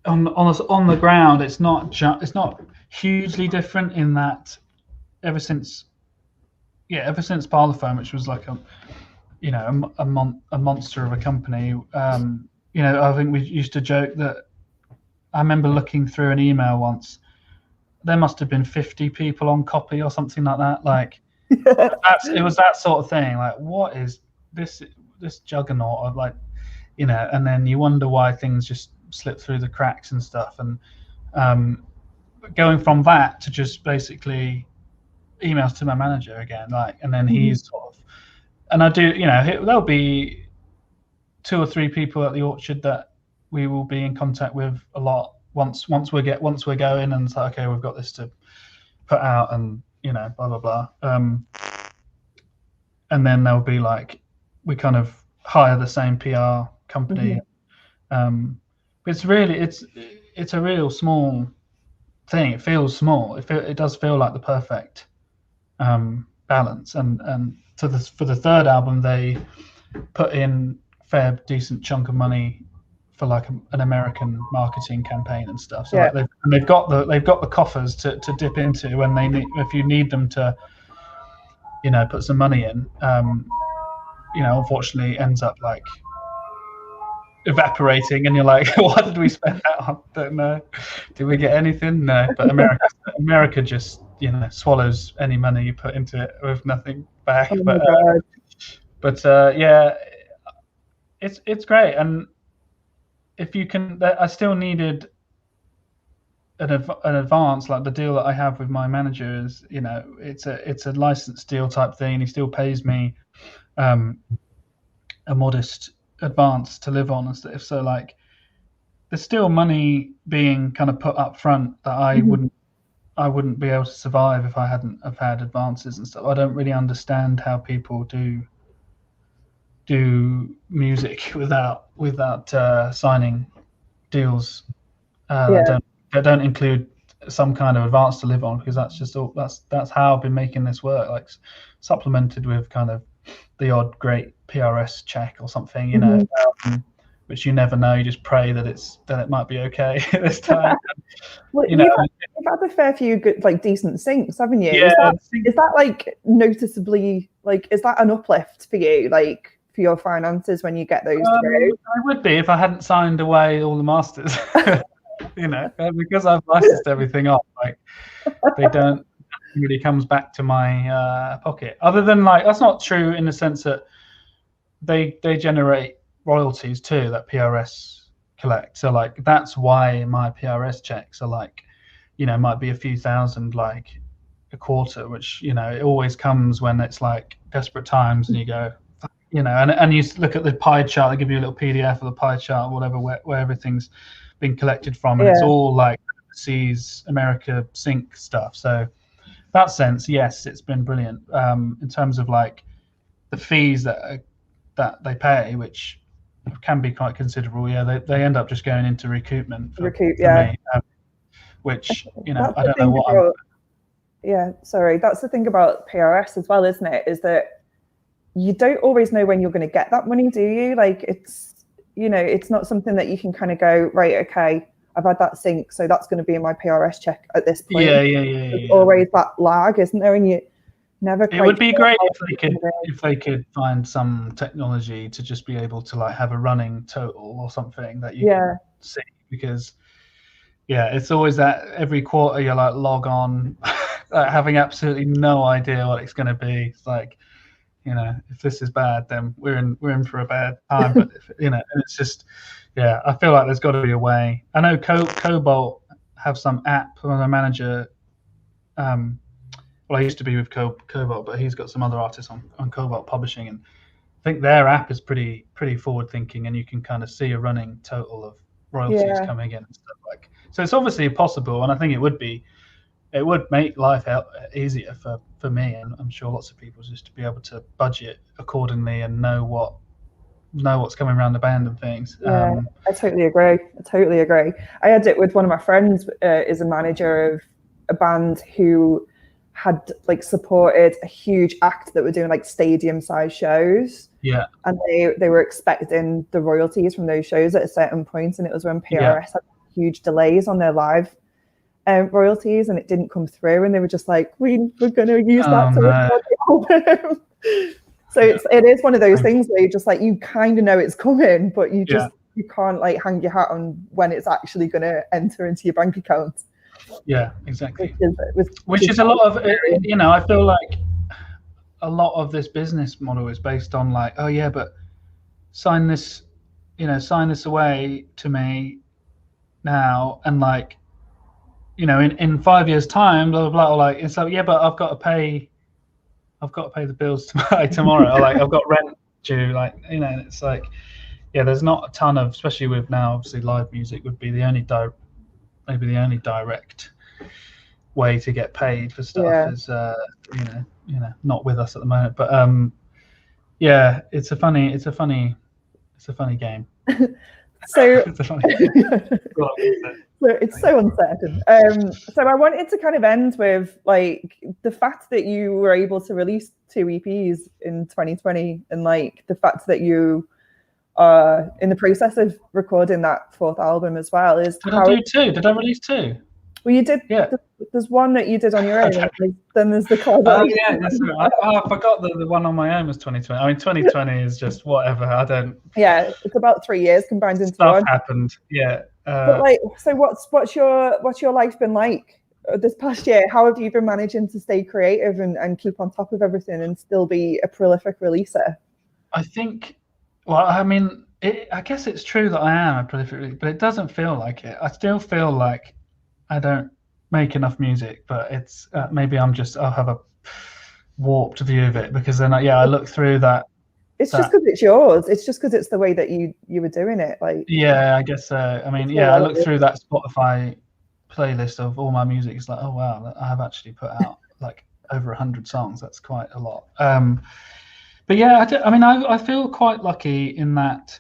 S2: On the ground, it's not hugely different in that ever since Parlophone, which was like a monster of a company, I think we used to joke that I remember looking through an email once, there must have been 50 people on copy or something like that. Like it was that sort of thing. Like, what is this juggernaut of, like, and then you wonder why things just slip through the cracks and stuff. And going from that to just basically emails to my manager again, like, and then he's sort of, and I do, there'll be 2 or 3 people at the Orchard that we will be in contact with a lot once we're going, and it's like, okay, we've got this to put out, and blah blah blah. And then there'll be like, we kind of hire the same PR company. It's a real small thing. It feels small. It does feel like the perfect balance. And for the third album, they put in fair decent chunk of money for like an American marketing campaign and stuff. So
S1: Yeah.
S2: like they've got the coffers to dip into when they need, if you need them to, you know, put some money in. You know, unfortunately, it ends up like evaporating, and you're like, what did we spend that on? Don't know. Did we get anything? No. But America just, you know, swallows any money you put into it with nothing back.
S1: Oh my God.
S2: But yeah, it's great. And if you can, I still needed an advance. Like the deal that I have with my manager is, you know, it's a license deal type thing. He still pays me a modest advance to live on and stuff. So like, there's still money being kind of put up front that I wouldn't be able to survive if I hadn't have had advances and stuff. I don't really understand how people do music without signing deals that don't include some kind of advance to live on, because that's just all that's how I've been making this work, like supplemented with kind of the odd great PRS check or something, you know, which you never know. You just pray that it might be okay this time.
S1: Well,
S2: you know,
S1: you've had a fair few good, like, decent syncs, haven't you?
S2: Yeah,
S1: is that like noticeably, like, is that an uplift for you, like, for your finances when you get those through?
S2: I would be if I hadn't signed away all the masters. You know, because I've licensed everything off, like they don't really comes back to my pocket. Other than, like, that's not true in the sense that they generate royalties too that PRS collect. So like that's why my PRS checks are like, you know, might be a few thousand, like a quarter, which, you know, it always comes when it's like desperate times and you go, you know, and you look at the pie chart. They give you a little PDF of the pie chart, whatever, where everything's been collected from, and it's all like overseas America sync stuff. So that sense, yes, it's been brilliant. In terms of like the fees that they pay, which can be quite considerable. Yeah, they end up just going into recoupment for me, which, you know, I don't know what.
S1: That's the thing about PRS as well, isn't it? Is that you don't always know when you're going to get that money, do you? Like, it's, you know, it's not something that you can kind of go, right, okay, I've had that sync, so that's going to be in my PRS check at this point. There's always that lag, isn't there? And you never.
S2: It would be great if they could find some technology to just be able to like have a running total or something that you can see, because it's always that every quarter you're like log on, like, having absolutely no idea what it's going to be. It's like, you know, if this is bad, then we're in for a bad time. But if, you know, and it's just, I feel like there's got to be a way. I know Cobalt have some app. My manager, well, I used to be with Cobalt, but he's got some other artists on Cobalt Publishing, and I think their app is pretty forward thinking, and you can kind of see a running total of royalties coming in and stuff like. So it's obviously possible, and I think it would make life easier for me, and I'm sure lots of people, just to be able to budget accordingly and know what's coming around the band and things.
S1: I totally agree. I had it with one of my friends, is a manager of a band who had like supported a huge act that were doing like stadium size shows. Yeah. And they were expecting the royalties from those shows at a certain point, and it was when PRS had huge delays on their live royalties, and it didn't come through, and they were just like, we're going to use that to record the album. So it is one of those things where you just like, you kind of know it's coming, but you can't like hang your hat on when it's actually going to enter into your bank account.
S2: Yeah, exactly. Which is a lot of, you know, I feel like a lot of this business model is based on like, oh yeah, but sign this away to me now, and like, you know, in 5 years time, blah blah blah, or like, it's like, yeah, but I've got to pay the bills tomorrow, or like I've got rent due, like, you know, and it's like, there's not a ton of, especially with now, obviously live music would be the only direct way to get paid for stuff is you know, not with us at the moment, but it's a funny game.
S1: So it's so uncertain. So I wanted to kind of end with like the fact that you were able to release 2 EPs in 2020, and like the fact that you are in the process of recording that fourth album as well.
S2: Did I do two? Did I release two?
S1: Well, you did.
S2: Yeah.
S1: There's one that you did on your own, and then there's the collaboration.
S2: Oh yeah, that's right. I forgot that the one on my own was 2020. I mean, 2020 is just whatever. I don't.
S1: Yeah, it's about 3 years combined into
S2: Stuff
S1: one.
S2: happened. Yeah.
S1: But like, so what's your life been like this past year? How have you been managing to stay creative and keep on top of everything and still be a prolific releaser?
S2: I think. Well, I mean, I guess it's true that I am a prolific releaser, but it doesn't feel like it. I still feel like I don't make enough music, but it's maybe I'll have a warped view of it, because then I look through that.
S1: It's just because it's yours. It's just because it's the way that you were doing it. Like,
S2: yeah, I guess so. I mean, I look through that Spotify playlist of all my music. It's like, oh wow, I have actually put out like over 100 songs. That's quite a lot. But yeah, I feel quite lucky in that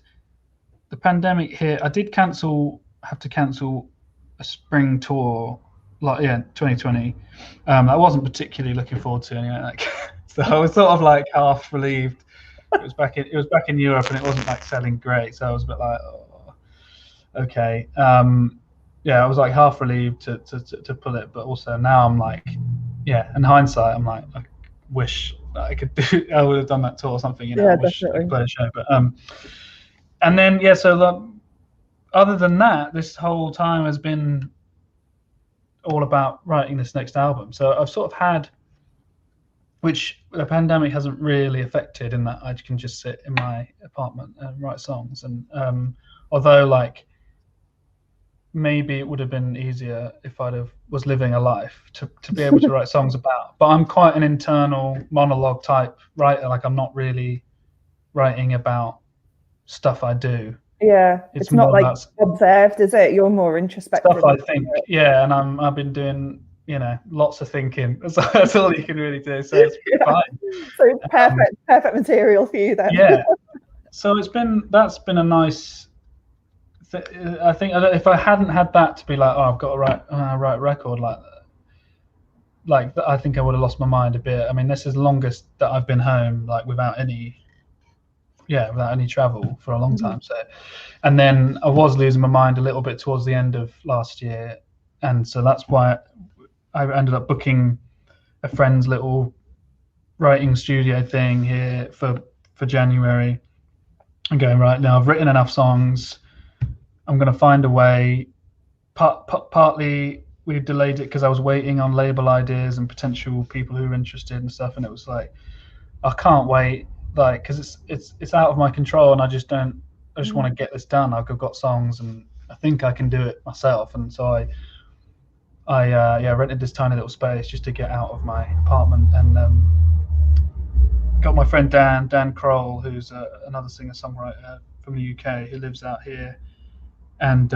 S2: the pandemic hit. I did have to cancel a spring tour, 2020. I wasn't particularly looking forward to anyway. So I was sort of like half relieved. It was back in Europe, and it wasn't like selling great. So I was a bit like, oh, okay. I was like half relieved to pull it, but also now I'm like, in hindsight, I'm like, I wish that I would have done that tour or something. I wish I could play a show, but and then other than that, this whole time has been all about writing this next album. So I've sort of had, which the pandemic hasn't really affected, in that I can just sit in my apartment and write songs. And although like maybe it would have been easier if was living a life to be able to write songs about, but I'm quite an internal monologue type writer. Like, I'm not really writing about stuff I do.
S1: Yeah, it's not like observed, is it? You're more introspective.
S2: Stuff I think, and I've been doing, lots of thinking. That's all you can really do. So it's fine.
S1: So it's perfect material for you then.
S2: Yeah. So that's been a nice. I think if I hadn't had that to be like, oh, I've got to write a record like I think I would have lost my mind a bit. I mean, this is the longest that I've been home, like without any travel for a long time. So, and then I was losing my mind a little bit towards the end of last year, and so that's why I ended up booking a friend's little writing studio thing here for January, and going, right, now I've written enough songs. I'm going to find a way. Partly we delayed it because I was waiting on label ideas and potential people who were interested and stuff, and it was like, I can't wait, like, because it's out of my control, and I just want to get this done. I've got songs, and I think I can do it myself. And so I rented this tiny little space just to get out of my apartment, and got my friend Dan Kroll, who's another singer-songwriter from the UK who lives out here, and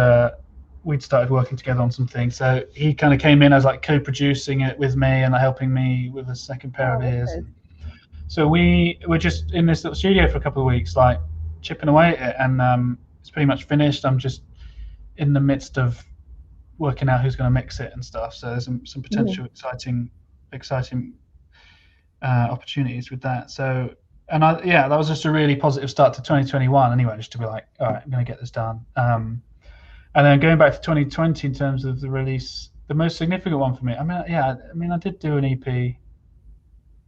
S2: we'd started working together on some things. So he kind of came in as like co-producing it with me and helping me with a second pair of ears. So we were just in this little studio for a couple of weeks, like chipping away at it, and it's pretty much finished. I'm just in the midst of working out who's going to mix it and stuff. So there's some potential exciting opportunities with that. So, and that was just a really positive start to 2021 anyway, just to be like, all right, I'm going to get this done. And then going back to 2020 in terms of the release, the most significant one for me, I did do an EP,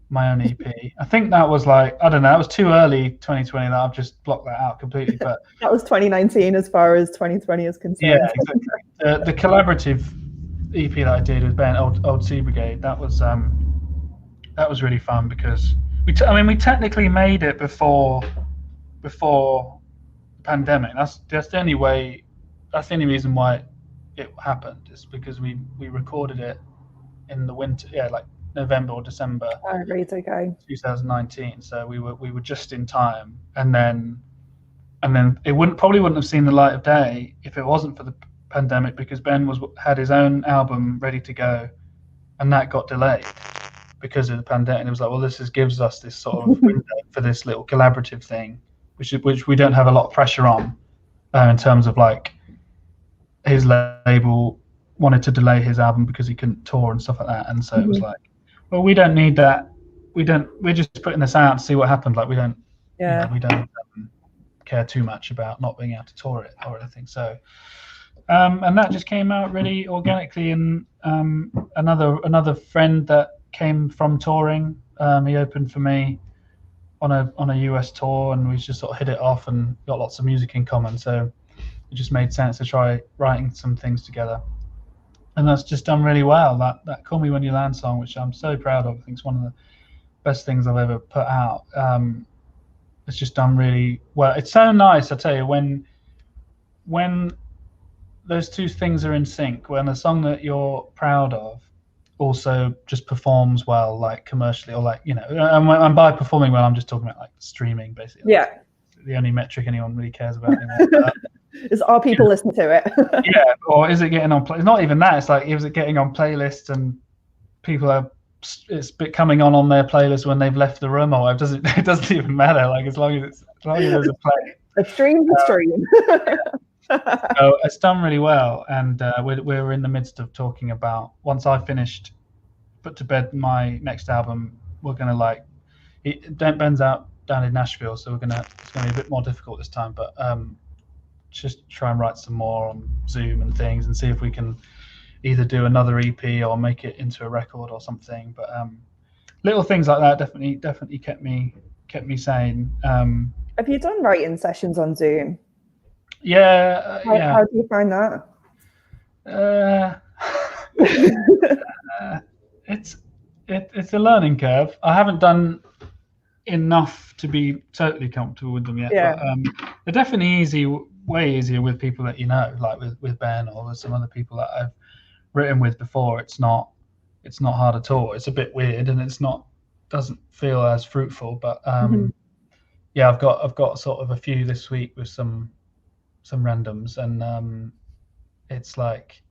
S2: my own EP. I think that was like, I don't know, it was too early 2020 that I've just blocked that out completely. But
S1: that was 2019 as far as 2020 is concerned.
S2: Yeah, exactly. The collaborative EP that I did with Ben, Old Sea Brigade, that was really fun, because we technically made it before the pandemic. That's the only way. That's the only reason why it happened, is because we recorded it in the winter, like November or December.
S1: Oh, right, okay.
S2: 2019. So we were just in time, and then it probably wouldn't have seen the light of day if it wasn't for the pandemic, because Ben had his own album ready to go, and that got delayed because of the pandemic. And it was like, well, gives us this sort of window for this little collaborative thing, which we don't have a lot of pressure on, in terms of like, his label wanted to delay his album because he couldn't tour and stuff like that, and so it was like, well, we don't need that. We're just putting this out to see what happens. Like, we don't. care too much about not being able to tour it or anything. So and that just came out really organically. And another friend that came from touring, he opened for me on a US tour, and we just sort of hit it off and got lots of music in common. So it just made sense to try writing some things together. And that's just done really well. That "Call Me When You Land" song, which I'm so proud of, I think it's one of the best things I've ever put out. It's just done really well. It's so nice, I tell you, when those two things are in sync, when a song that you're proud of also just performs well, like commercially, or like, and by performing well, I'm just talking about like streaming, basically.
S1: Yeah.
S2: That's the only metric anyone really cares about anymore.
S1: Is are people listening to it?
S2: Yeah, or is it getting on play? It's not even that. It's like, is it getting on playlists and people it's coming on their playlist when they've left the room, or it doesn't even matter. Like as long as there's a play.
S1: A stream.
S2: So it's done really well, and we're in the midst of talking about, once I finished, put to bed my next album, we're gonna Ben's out down in Nashville, so it's gonna be a bit more difficult this time, but just try and write some more on Zoom and things, and see if we can either do another EP or make it into a record or something. But little things like that definitely kept me sane.
S1: Have you done writing sessions on Zoom?
S2: Yeah.
S1: How do you find that?
S2: It's a learning curve. I haven't done enough to be totally comfortable with them yet.
S1: Yeah.
S2: But they're definitely way easier with people that like with Ben or with some other people that I've written with before. It's not hard at all. It's a bit weird, and doesn't feel as fruitful. But yeah, I've got sort of a few this week with some randoms, and it's like,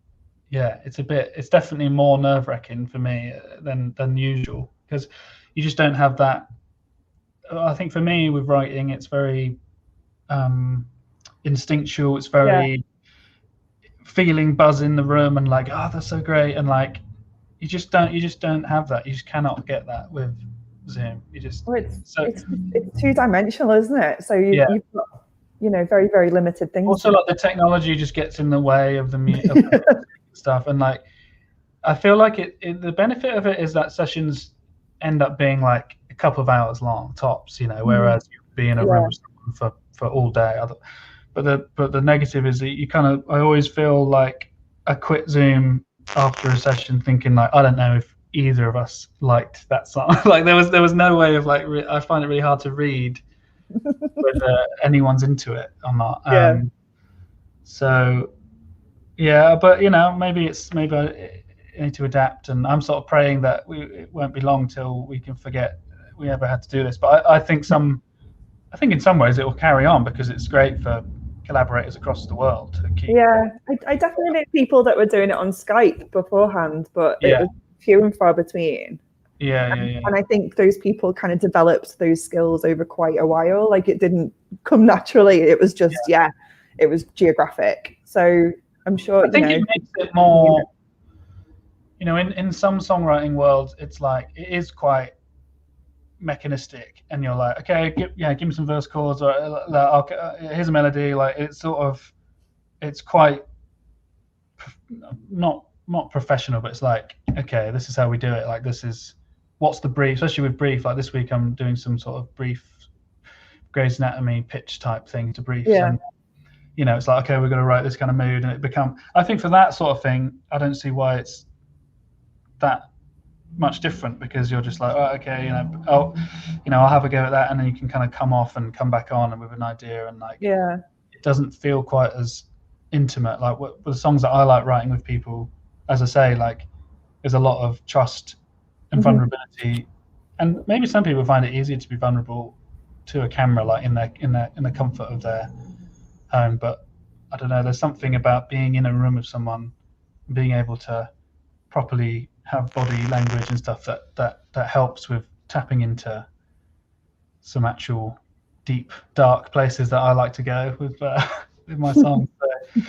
S2: yeah, it's definitely more nerve-wracking for me than usual, because you just don't have that. I think for me with writing, it's very instinctual. It's very feeling buzz in the room and like, oh, that's so great, and like you just don't have that. You just cannot get that with Zoom.
S1: It's two-dimensional, isn't it? So you've got very, very limited things.
S2: Also, like the technology just gets in the way of the stuff, and like I feel like the benefit of it is that sessions end up being like a couple of hours long tops, whereas you could be in a room with someone for all day. But the negative is that I always feel like I quit Zoom after a session thinking like, I don't know if either of us liked that song. Like there was no way of like, I find it really hard to read whether anyone's into it or not. So yeah, but maybe I need to adapt, and I'm sort of praying that it won't be long till we can forget we ever had to do this. But I think in some ways it will carry on, because it's great for collaborators across the world to keep.
S1: I definitely know people that were doing it on Skype beforehand, but it was few and far between. And I think those people kind of developed those skills over quite a while. Like it didn't come naturally. It was just it was geographic. So I'm sure
S2: I think it makes it more in some songwriting worlds, it's like it is quite mechanistic, and you're like, okay, give me some verse chords, or here's a melody. Like it's quite not professional, but it's like, okay, this is how we do it. Like what's the brief, especially with brief. Like this week I'm doing some sort of brief Grey's Anatomy pitch type thing to brief. And it's like, okay, we're going to write this kind of mood, and I think for that sort of thing, I don't see why it's that much different, because you're just like, oh, okay, I'll have a go at that, and then you can kind of come off and come back on and with an idea, and like it doesn't feel quite as intimate. Like with the songs that I like writing with people, as I say, like there's a lot of trust and vulnerability, and maybe some people find it easier to be vulnerable to a camera, like in the comfort of their home. But I don't know, there's something about being in a room with someone, being able to properly have body language and stuff that helps with tapping into some actual deep, dark places that I like to go with my songs. So,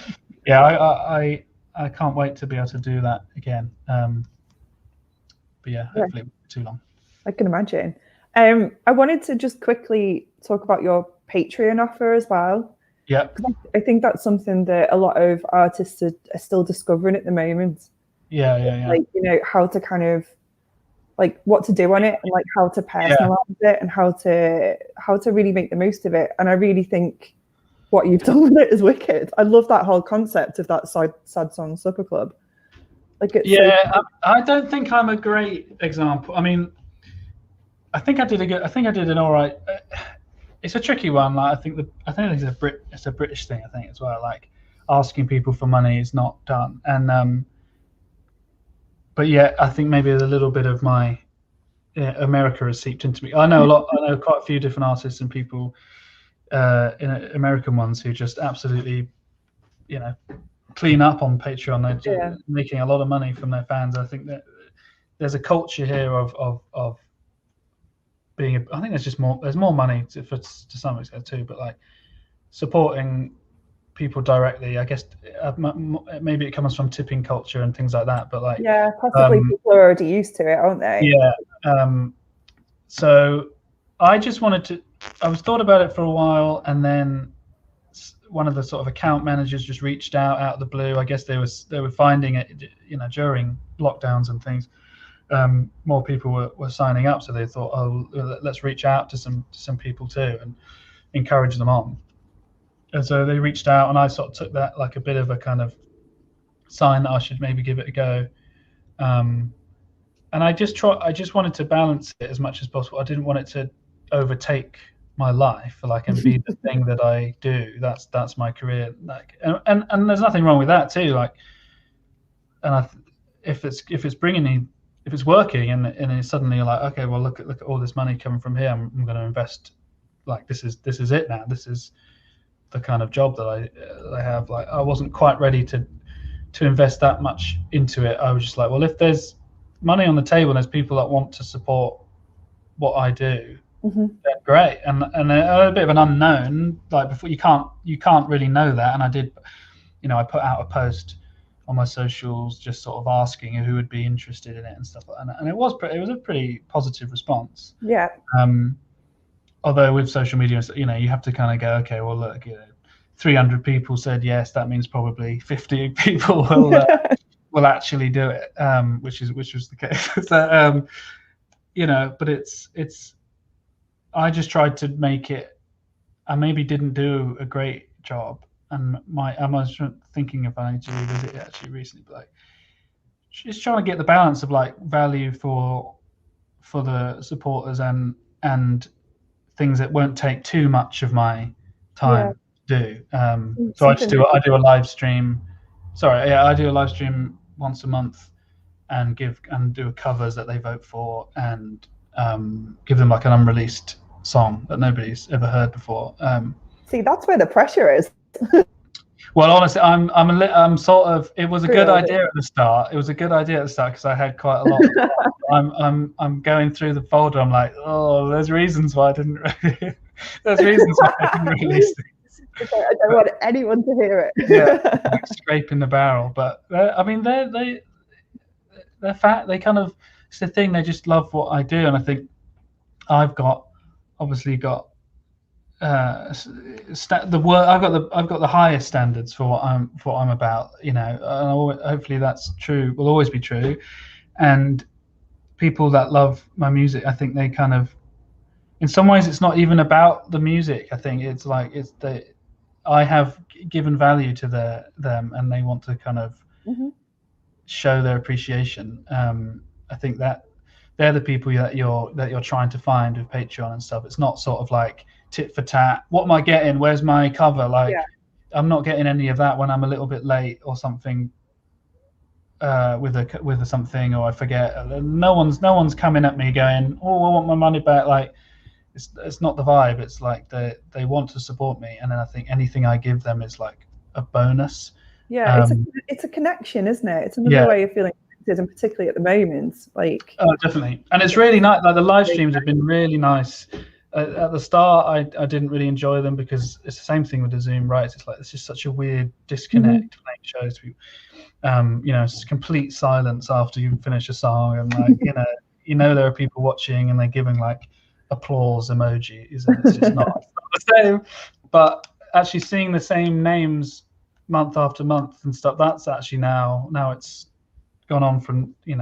S2: yeah, I can't wait to be able to do that again. But yeah, hopefully it won't be too long.
S1: I can imagine. I wanted to just quickly talk about your Patreon offer as well.
S2: Yeah.
S1: I think that's something that a lot of artists are still discovering at the moment.
S2: Yeah.
S1: Like, you know, how to kind of like what to do on it, and like how to personalize it, and how to really make the most of it. And I really think what you've done with it is wicked. I love that whole concept of that sad song supper club. Like, it's
S2: I don't think I'm a great example. I mean, I think I did an all right. It's a tricky one. Like, I think it's a British thing. I think as well. Like, asking people for money is not done. And but yeah, I think maybe a little bit of my America has seeped into me. I know quite a few different artists and people, American ones, who just absolutely, you know, clean up on Patreon. They're making a lot of money from their fans. I think that there's a culture here of being. I think there's more money to some extent too, but like supporting people directly. I guess maybe it comes from tipping culture and things like that. But like,
S1: possibly people are already used to it, aren't they?
S2: Yeah. So I just I was thought about it for a while, and then one of the sort of account managers just reached out of the blue. I guess they were finding it, you know, during lockdowns and things. More people were signing up, so they thought, oh, let's reach out to some people too and encourage them on. And so they reached out, and I sort of took that like a bit of a kind of sign that I should maybe give it a go. And I just wanted to balance it as much as possible. I didn't want it to overtake my life, like, and be the thing that I do. That's my career. Like, and there's nothing wrong with that too. Like, and if it's working, and it's suddenly you're like, okay, well, look at all this money coming from here. I'm going to invest. Like, this is it now. This is the kind of job that I have. Like, I wasn't quite ready to invest that much into it. I was just like, well, if there's money on the table and there's people that want to support what I do, then great. And a bit of an unknown, like, before, you can't really know that. And I did, you know, I put out a post on my socials just sort of asking who would be interested in it and stuff like that. And it was a pretty positive response.
S1: Yeah.
S2: Although with social media, you know, you have to kind of go, okay, well, look, you know, 300 people said yes. That means probably 50 people will actually do it, which was the case. So, you know, but it's. I just tried to make it. I maybe didn't do a great job, and I was thinking if I need to revisit it actually recently, but like, just trying to get the balance of like value for the supporters and things that won't take too much of my time to do. So I do a live stream. I do a live stream once a month, and do covers that they vote for, and give them like an unreleased song that nobody's ever heard before.
S1: See, that's where the pressure is.
S2: Well, honestly, I'm sort of. It was a good idea at the start. It was a good idea at the start because I had quite a lot. I'm going through the folder. I'm like, oh, there's reasons why I didn't. There's reasons why I didn't release it.
S1: I don't want anyone to hear it.
S2: Yeah, like scraping the barrel. But I mean, they're fat. They kind of, it's the thing. They just love what I do, and I think I've obviously got I've got the highest standards for what I'm about, you know, and hopefully that's true, will always be true. And people that love my music, I think they kind of, in some ways, it's not even about the music. I think it's like I have given value to them, and they want to kind of show their appreciation. I think that they're the people that you're trying to find with Patreon and stuff. It's not sort of like tit for tat. What am I getting? Where's my cover? Like, I'm not getting any of that when I'm a little bit late or something with something, or I forget. No one's coming at me going, oh, I want my money back. Like, it's not the vibe. It's like they want to support me, and then I think anything I give them is like a bonus.
S1: Yeah, it's a connection, isn't it? It's another way of feeling connected, and particularly at the moment, like. Oh,
S2: definitely, and it's really nice. Like, the live streams have been really nice. At the start, I didn't really enjoy them because it's the same thing with the Zoom rights. It's like it's just such a weird disconnect playing shows. You know, it's complete silence after you finish a song, and like there are people watching, and they're giving like applause emojis, and it's just not the same, but actually seeing the same names month after month and stuff, that's actually now it's gone on from, I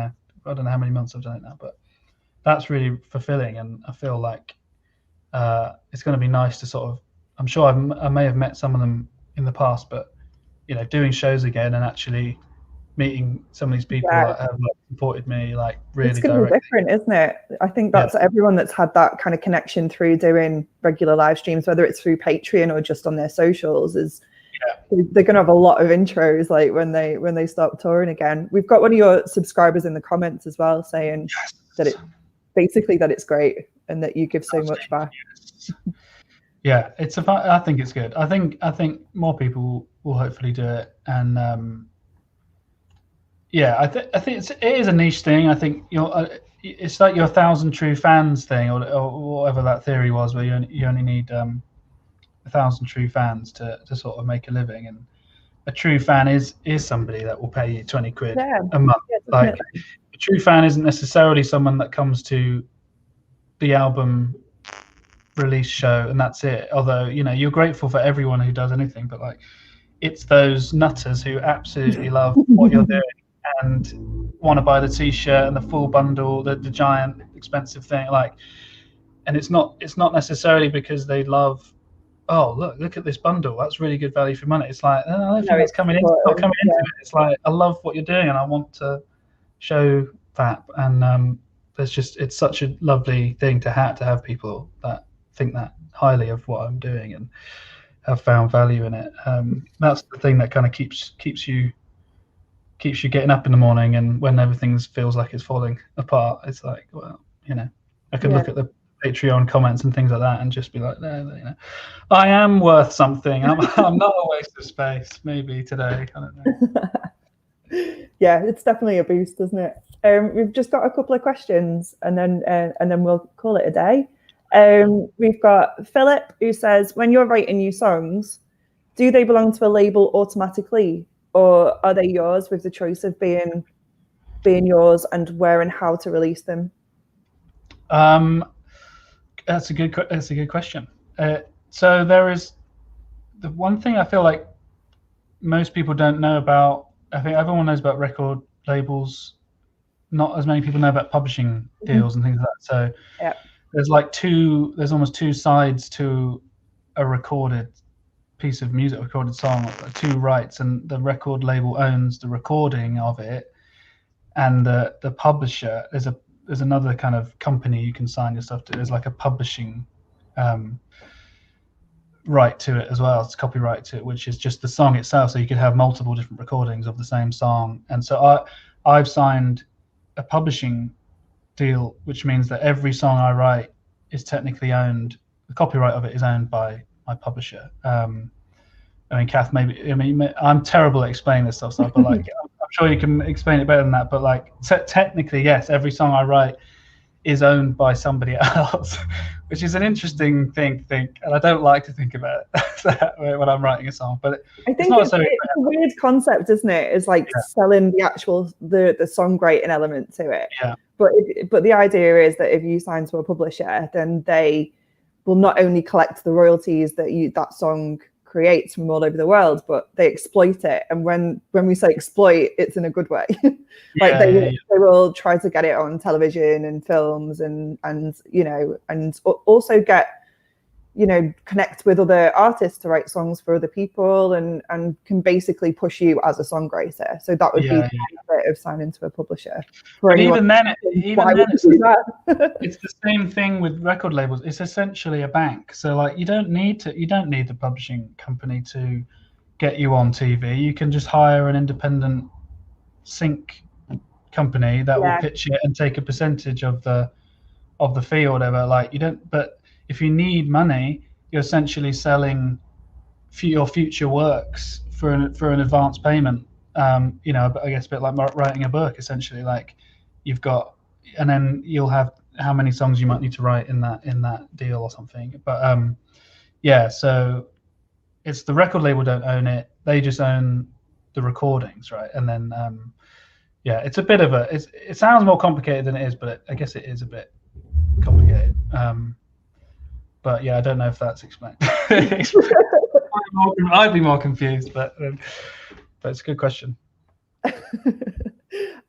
S2: don't know how many months I've done it now, but that's really fulfilling. And I feel like it's going to be nice to sort of, I'm sure I may have met some of them in the past, but doing shows again and actually meeting some of these people that have supported me really
S1: it's going to be different, isn't it? I think that's everyone that's had that kind of connection through doing regular live streams, whether it's through Patreon or just on their socials, is they're going to have a lot of intros when they start touring again. We've got one of your subscribers in the comments as well saying that it's great and that you give so much back.
S2: Yeah, I think it's good. I think more people will hopefully do it, and I think it is a niche thing. I think it's like your 1,000 true fans thing, or whatever that theory was, where you only need 1,000 true fans to sort of make a living. And a true fan is somebody that will pay you 20 quid a month. Like, a true fan isn't necessarily someone that comes to the album release show and that's it. Although you're grateful for everyone who does anything, but it's those nutters who absolutely love what you're doing and want to buy the t-shirt and the full bundle, the giant expensive thing, and it's not necessarily because they love, oh look at this bundle, that's really good value for money. It's like, I don't think it's coming into it. It's like, I love what you're doing and I want to show that. And it's such a lovely thing to have people that think that highly of what I'm doing and have found value in it. That's the thing that kind of keeps you getting up in the morning, and when everything feels like it's falling apart, it's like, well, I can look at the Patreon comments and things like that and just be like, no, I am worth something. I'm not a waste of space. Maybe today, I don't know.
S1: Yeah, it's definitely a boost, isn't it? We've just got a couple of questions, and then we'll call it a day. We've got Philip, who says, when you're writing new songs, do they belong to a label automatically, or are they yours with the choice of being yours and where and how to release them?
S2: That's a good question. So there is the one thing I feel like most people don't know about. I think everyone knows about record labels. Not as many people know about publishing deals and things like that. So there's almost two sides to a recorded piece of music, recorded song, two rights, and the record label owns the recording of it, and the publisher there's another kind of company you can sign your stuff to. There's like a publishing right to it as well. It's copyright to it, which is just the song itself. So you could have multiple different recordings of the same song. And so I've signed a publishing deal, which means that every song I write is technically owned. The copyright of it is owned by my publisher. I mean, Kath, I'm terrible at explaining this stuff, but I'm sure you can explain it better than that. But technically, yes, every song I write is owned by somebody else, which is an interesting thing to think, and I don't like to think about it when I'm writing a song. But
S1: I think it's a weird concept, isn't it? Is selling the actual the songwriting element to it.
S2: Yeah.
S1: But the idea is that if you sign to a publisher, then they will not only collect the royalties that song creates from all over the world, but they exploit it. And when we say exploit, it's in a good way. They will try to get it on television and films and also get connect with other artists to write songs for other people and can basically push you as a songwriter. So that would be the benefit of signing to a publisher.
S2: Even then it's the same thing with record labels. It's essentially a bank. So you don't need the publishing company to get you on TV. You can just hire an independent sync company that will pitch it and take a percentage of the fee or whatever. You don't. But if you need money, you're essentially selling your future works for an advance payment. I guess a bit like writing a book, essentially. You've got, and then you'll have how many songs you might need to write in that deal or something. But so it's the record label don't own it; they just own the recordings, right? And then it's a bit of it sounds more complicated than it is, but I guess it is a bit complicated. But yeah, I don't know if that's explained. I'd be more confused, but it's a good question.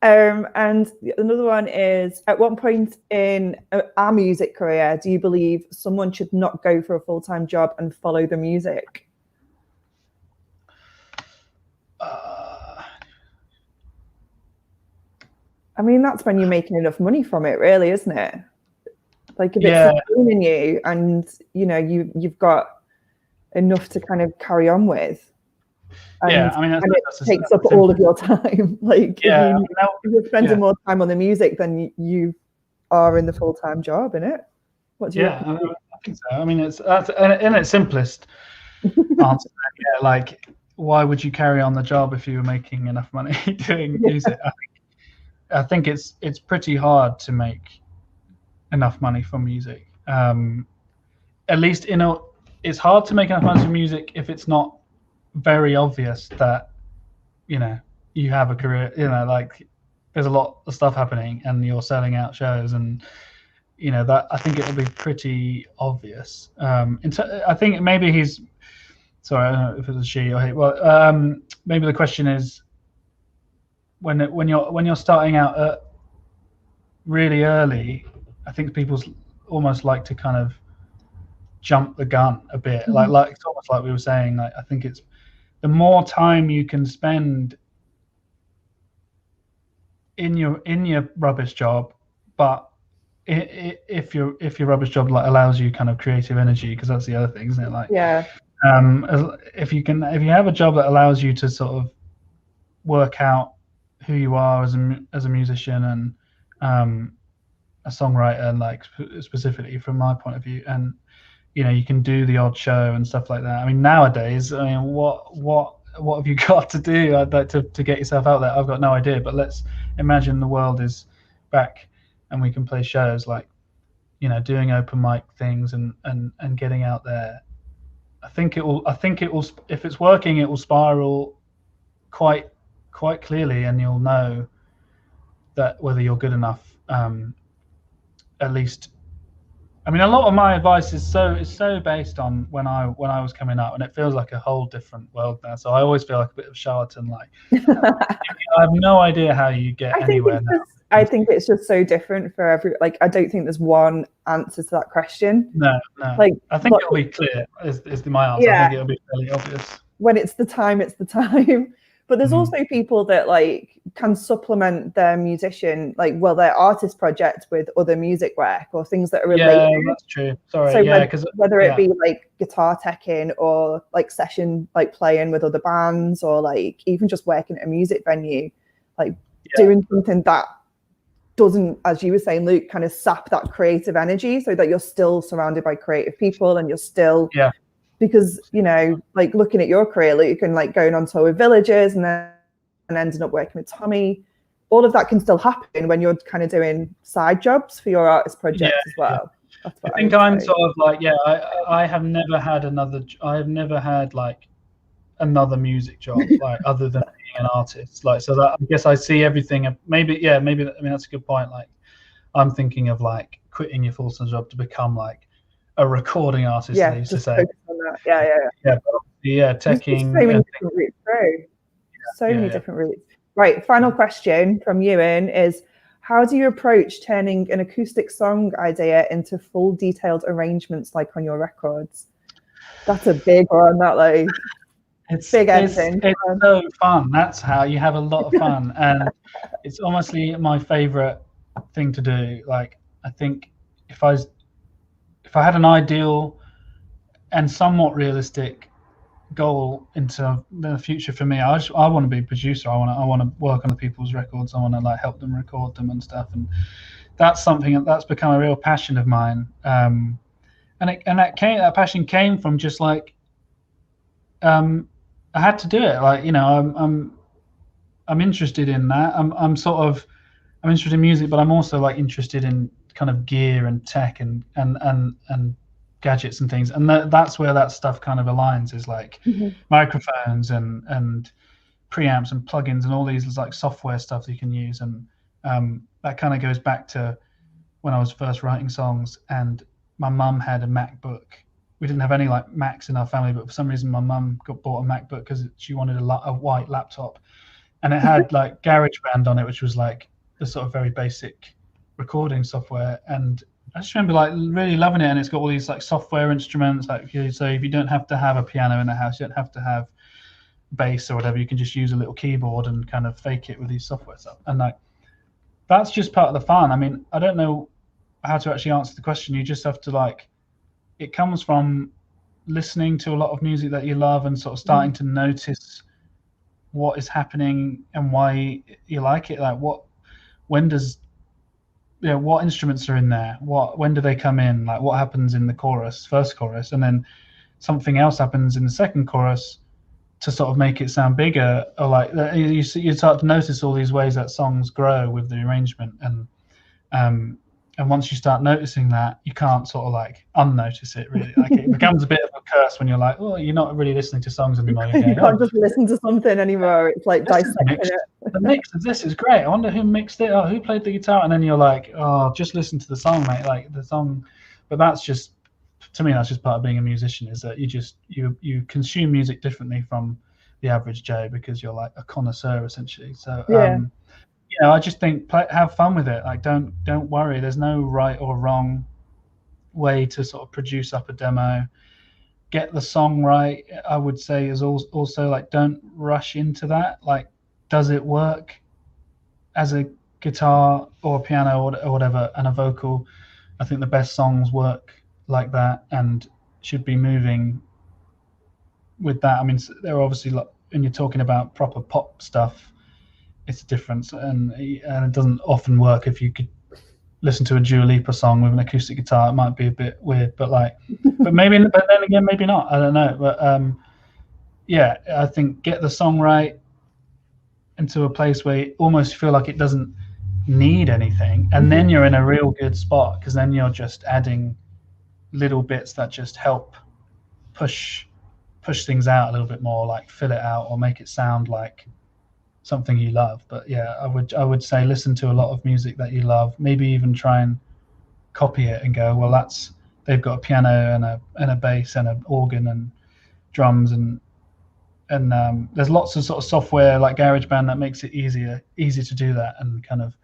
S1: And another one is, at what point in our music career do you believe someone should not go for a full-time job and follow the music? I mean, that's when you're making enough money from it, really, isn't it? Like, if it's sustaining you and, you know, you've got enough to kind of carry on with. And,
S2: I mean,
S1: and it takes up all of your time. Like, if you're spending more time on the music than you are in the full-time job, innit? What do you reckon?
S2: I think so. I mean, that's in its simplest answer. Like, why would you carry on the job if you were making enough money doing music? I think it's pretty hard to make enough money from music. At least, you know, it's hard to make enough money from music if it's not very obvious that, you know, you have a career. You know, like, there's a lot of stuff happening and you're selling out shows, and you know that I think it'll be pretty obvious. I think maybe he's sorry, I don't know if it was she or he. Well, maybe the question is when you're starting out really early. I think people's almost like to kind of jump the gun a bit. Mm-hmm. Like it's almost like we were saying. Like, I think it's the more time you can spend in your rubbish job, but if your rubbish job like allows you kind of creative energy, because that's the other thing, isn't it? Like, if you have a job that allows you to sort of work out who you are as a musician and a songwriter, like specifically from my point of view, and you know, you can do the odd show and stuff like that. I mean, nowadays, I mean, what have you got to do? I'd like to get yourself out there. I've got no idea, but let's imagine the world is back and we can play shows, like, you know, doing open mic things and getting out there. I think it will, if it's working, it will spiral quite clearly, and you'll know that whether you're good enough. At least, I mean, a lot of my advice is so based on when I was coming up, and it feels like a whole different world now. So I always feel like a bit of a charlatan. Like, I have no idea how you get anywhere now.
S1: I think it's just so different for every. Like, I don't think there's one answer to that question.
S2: No. Like, I think it'll be clear. Is my answer? Yeah. I think it'll be fairly obvious.
S1: When it's the time, it's the time. But there's also people that like can supplement their their artist project with other music work or things that are related.
S2: Yeah, that's true. Sorry. So
S1: whether it be like guitar teching or like session, like playing with other bands, or like even just working at a music venue, like doing something that doesn't, as you were saying, Luke, kind of sap that creative energy, so that you're still surrounded by creative people and you're still because, you know, like looking at your career, Luke, and like going on tour with Villagers and then ending up working with Tommy, all of that can still happen when you're kind of doing side jobs for your artist projects as well. That's what
S2: I think I'm sort of like, I have never had like another music job, like other than being an artist. Like, so that I guess I see everything. Maybe I mean, that's a good point. Like, I'm thinking of like quitting your full-time job to become like a recording artist.
S1: Yeah,
S2: they used to say. Teching.
S1: So many different routes through. Many different routes. Right. Final question from Ewan is: how do you approach turning an acoustic song idea into full detailed arrangements like on your records? That's a big one. That like.
S2: It's so fun. That's how you have a lot of fun, and it's honestly my favorite thing to do. Like, I think if I had an ideal and somewhat realistic goal into the future for me, I want to be a producer. I want to work on the people's records. I want to like help them record them and stuff, and that's something that's become a real passion of mine. And that passion came from just like I had to do it. Like, you know, I'm interested in that. I'm interested in music, but I'm also like interested in kind of gear and tech and gadgets and things. And that's where that stuff kind of aligns, is like microphones and preamps and plugins and all these like software stuff that you can use. And that kind of goes back to when I was first writing songs, and my mum had a MacBook. We didn't have any like Macs in our family, but for some reason my mum bought a MacBook because she wanted a white laptop, and it had like GarageBand on it, which was like the sort of very basic recording software. And I just remember like really loving it. And it's got all these like software instruments, like so if you don't have to have a piano in the house, you don't have to have bass or whatever, you can just use a little keyboard and kind of fake it with these software stuff. And like that's just part of the fun. I mean, I don't know how to actually answer the question. You just have to like, it comes from listening to a lot of music that you love and sort of starting to notice what is happening and why you like it. Like when does, what instruments are in there? When do they come in? Like what happens in the first chorus, and then something else happens in the second chorus to sort of make it sound bigger, or like you start to notice all these ways that songs grow with the arrangement, and once you start noticing that, you can't sort of like unnotice it really. Like it becomes a bit of a curse when you're like, oh, you're not really listening to songs anymore.
S1: You can't just listen to something anymore. It's like dissecting it.
S2: The mix of this is great. I wonder who mixed it. Oh, who played the guitar? And then you're like, oh, just listen to the song, mate. Like the song. But that's just, to me, that's just part of being a musician, is that you consume music differently from the average Joe because you're like a connoisseur essentially. So I just think have fun with it. Like don't worry. There's no right or wrong way to sort of produce up a demo. Get the song right, I would say, is also like don't rush into that. Like, does it work as a guitar or a piano or whatever and a vocal? I think the best songs work like that and should be moving with that. I mean, there are obviously, like, when you're talking about proper pop stuff, it's a difference, and it doesn't often work. If you could listen to a Dua Lipa song with an acoustic guitar, it might be a bit weird, but then again, maybe not. I don't know. But I think get the song right into a place where you almost feel like it doesn't need anything, and then you're in a real good spot, because then you're just adding little bits that just help push things out a little bit more, like fill it out or make it sound like something you love. But yeah, I would say listen to a lot of music that you love, maybe even try and copy it and go, well, they've got a piano and a bass and an organ and drums, and there's lots of sort of software like GarageBand that makes it easy to do that, and kind of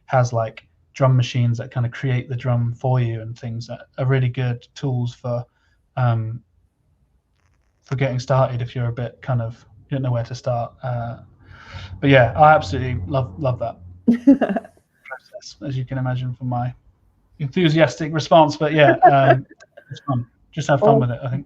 S2: has like drum machines that kind of create the drum for you and things that are really good tools for getting started if you're a bit kind of, you don't know where to start. But yeah, I absolutely love that process, as you can imagine from my enthusiastic response. But yeah, it's fun. Just have fun with it, I think.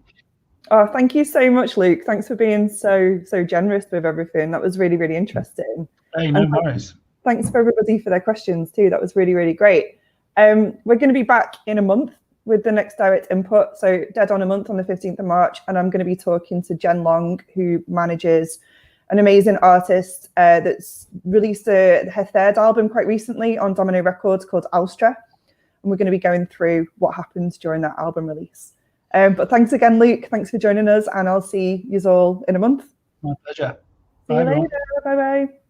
S1: Oh, thank you so much, Luke. Thanks for being so generous with everything. That was really, really interesting.
S2: Hey, no worries.
S1: Thanks for everybody for their questions too. That was really, really great. We're going to be back in a month with the next direct input. So dead on a month on the 15th of March. And I'm going to be talking to Jen Long, who manages an amazing artist that's released her third album quite recently on Domino Records called Alstra. And we're going to be going through what happens during that album release. But thanks again, Luke. Thanks for joining us. And I'll see you all in a month.
S2: My pleasure.
S1: See you later. Bye-bye.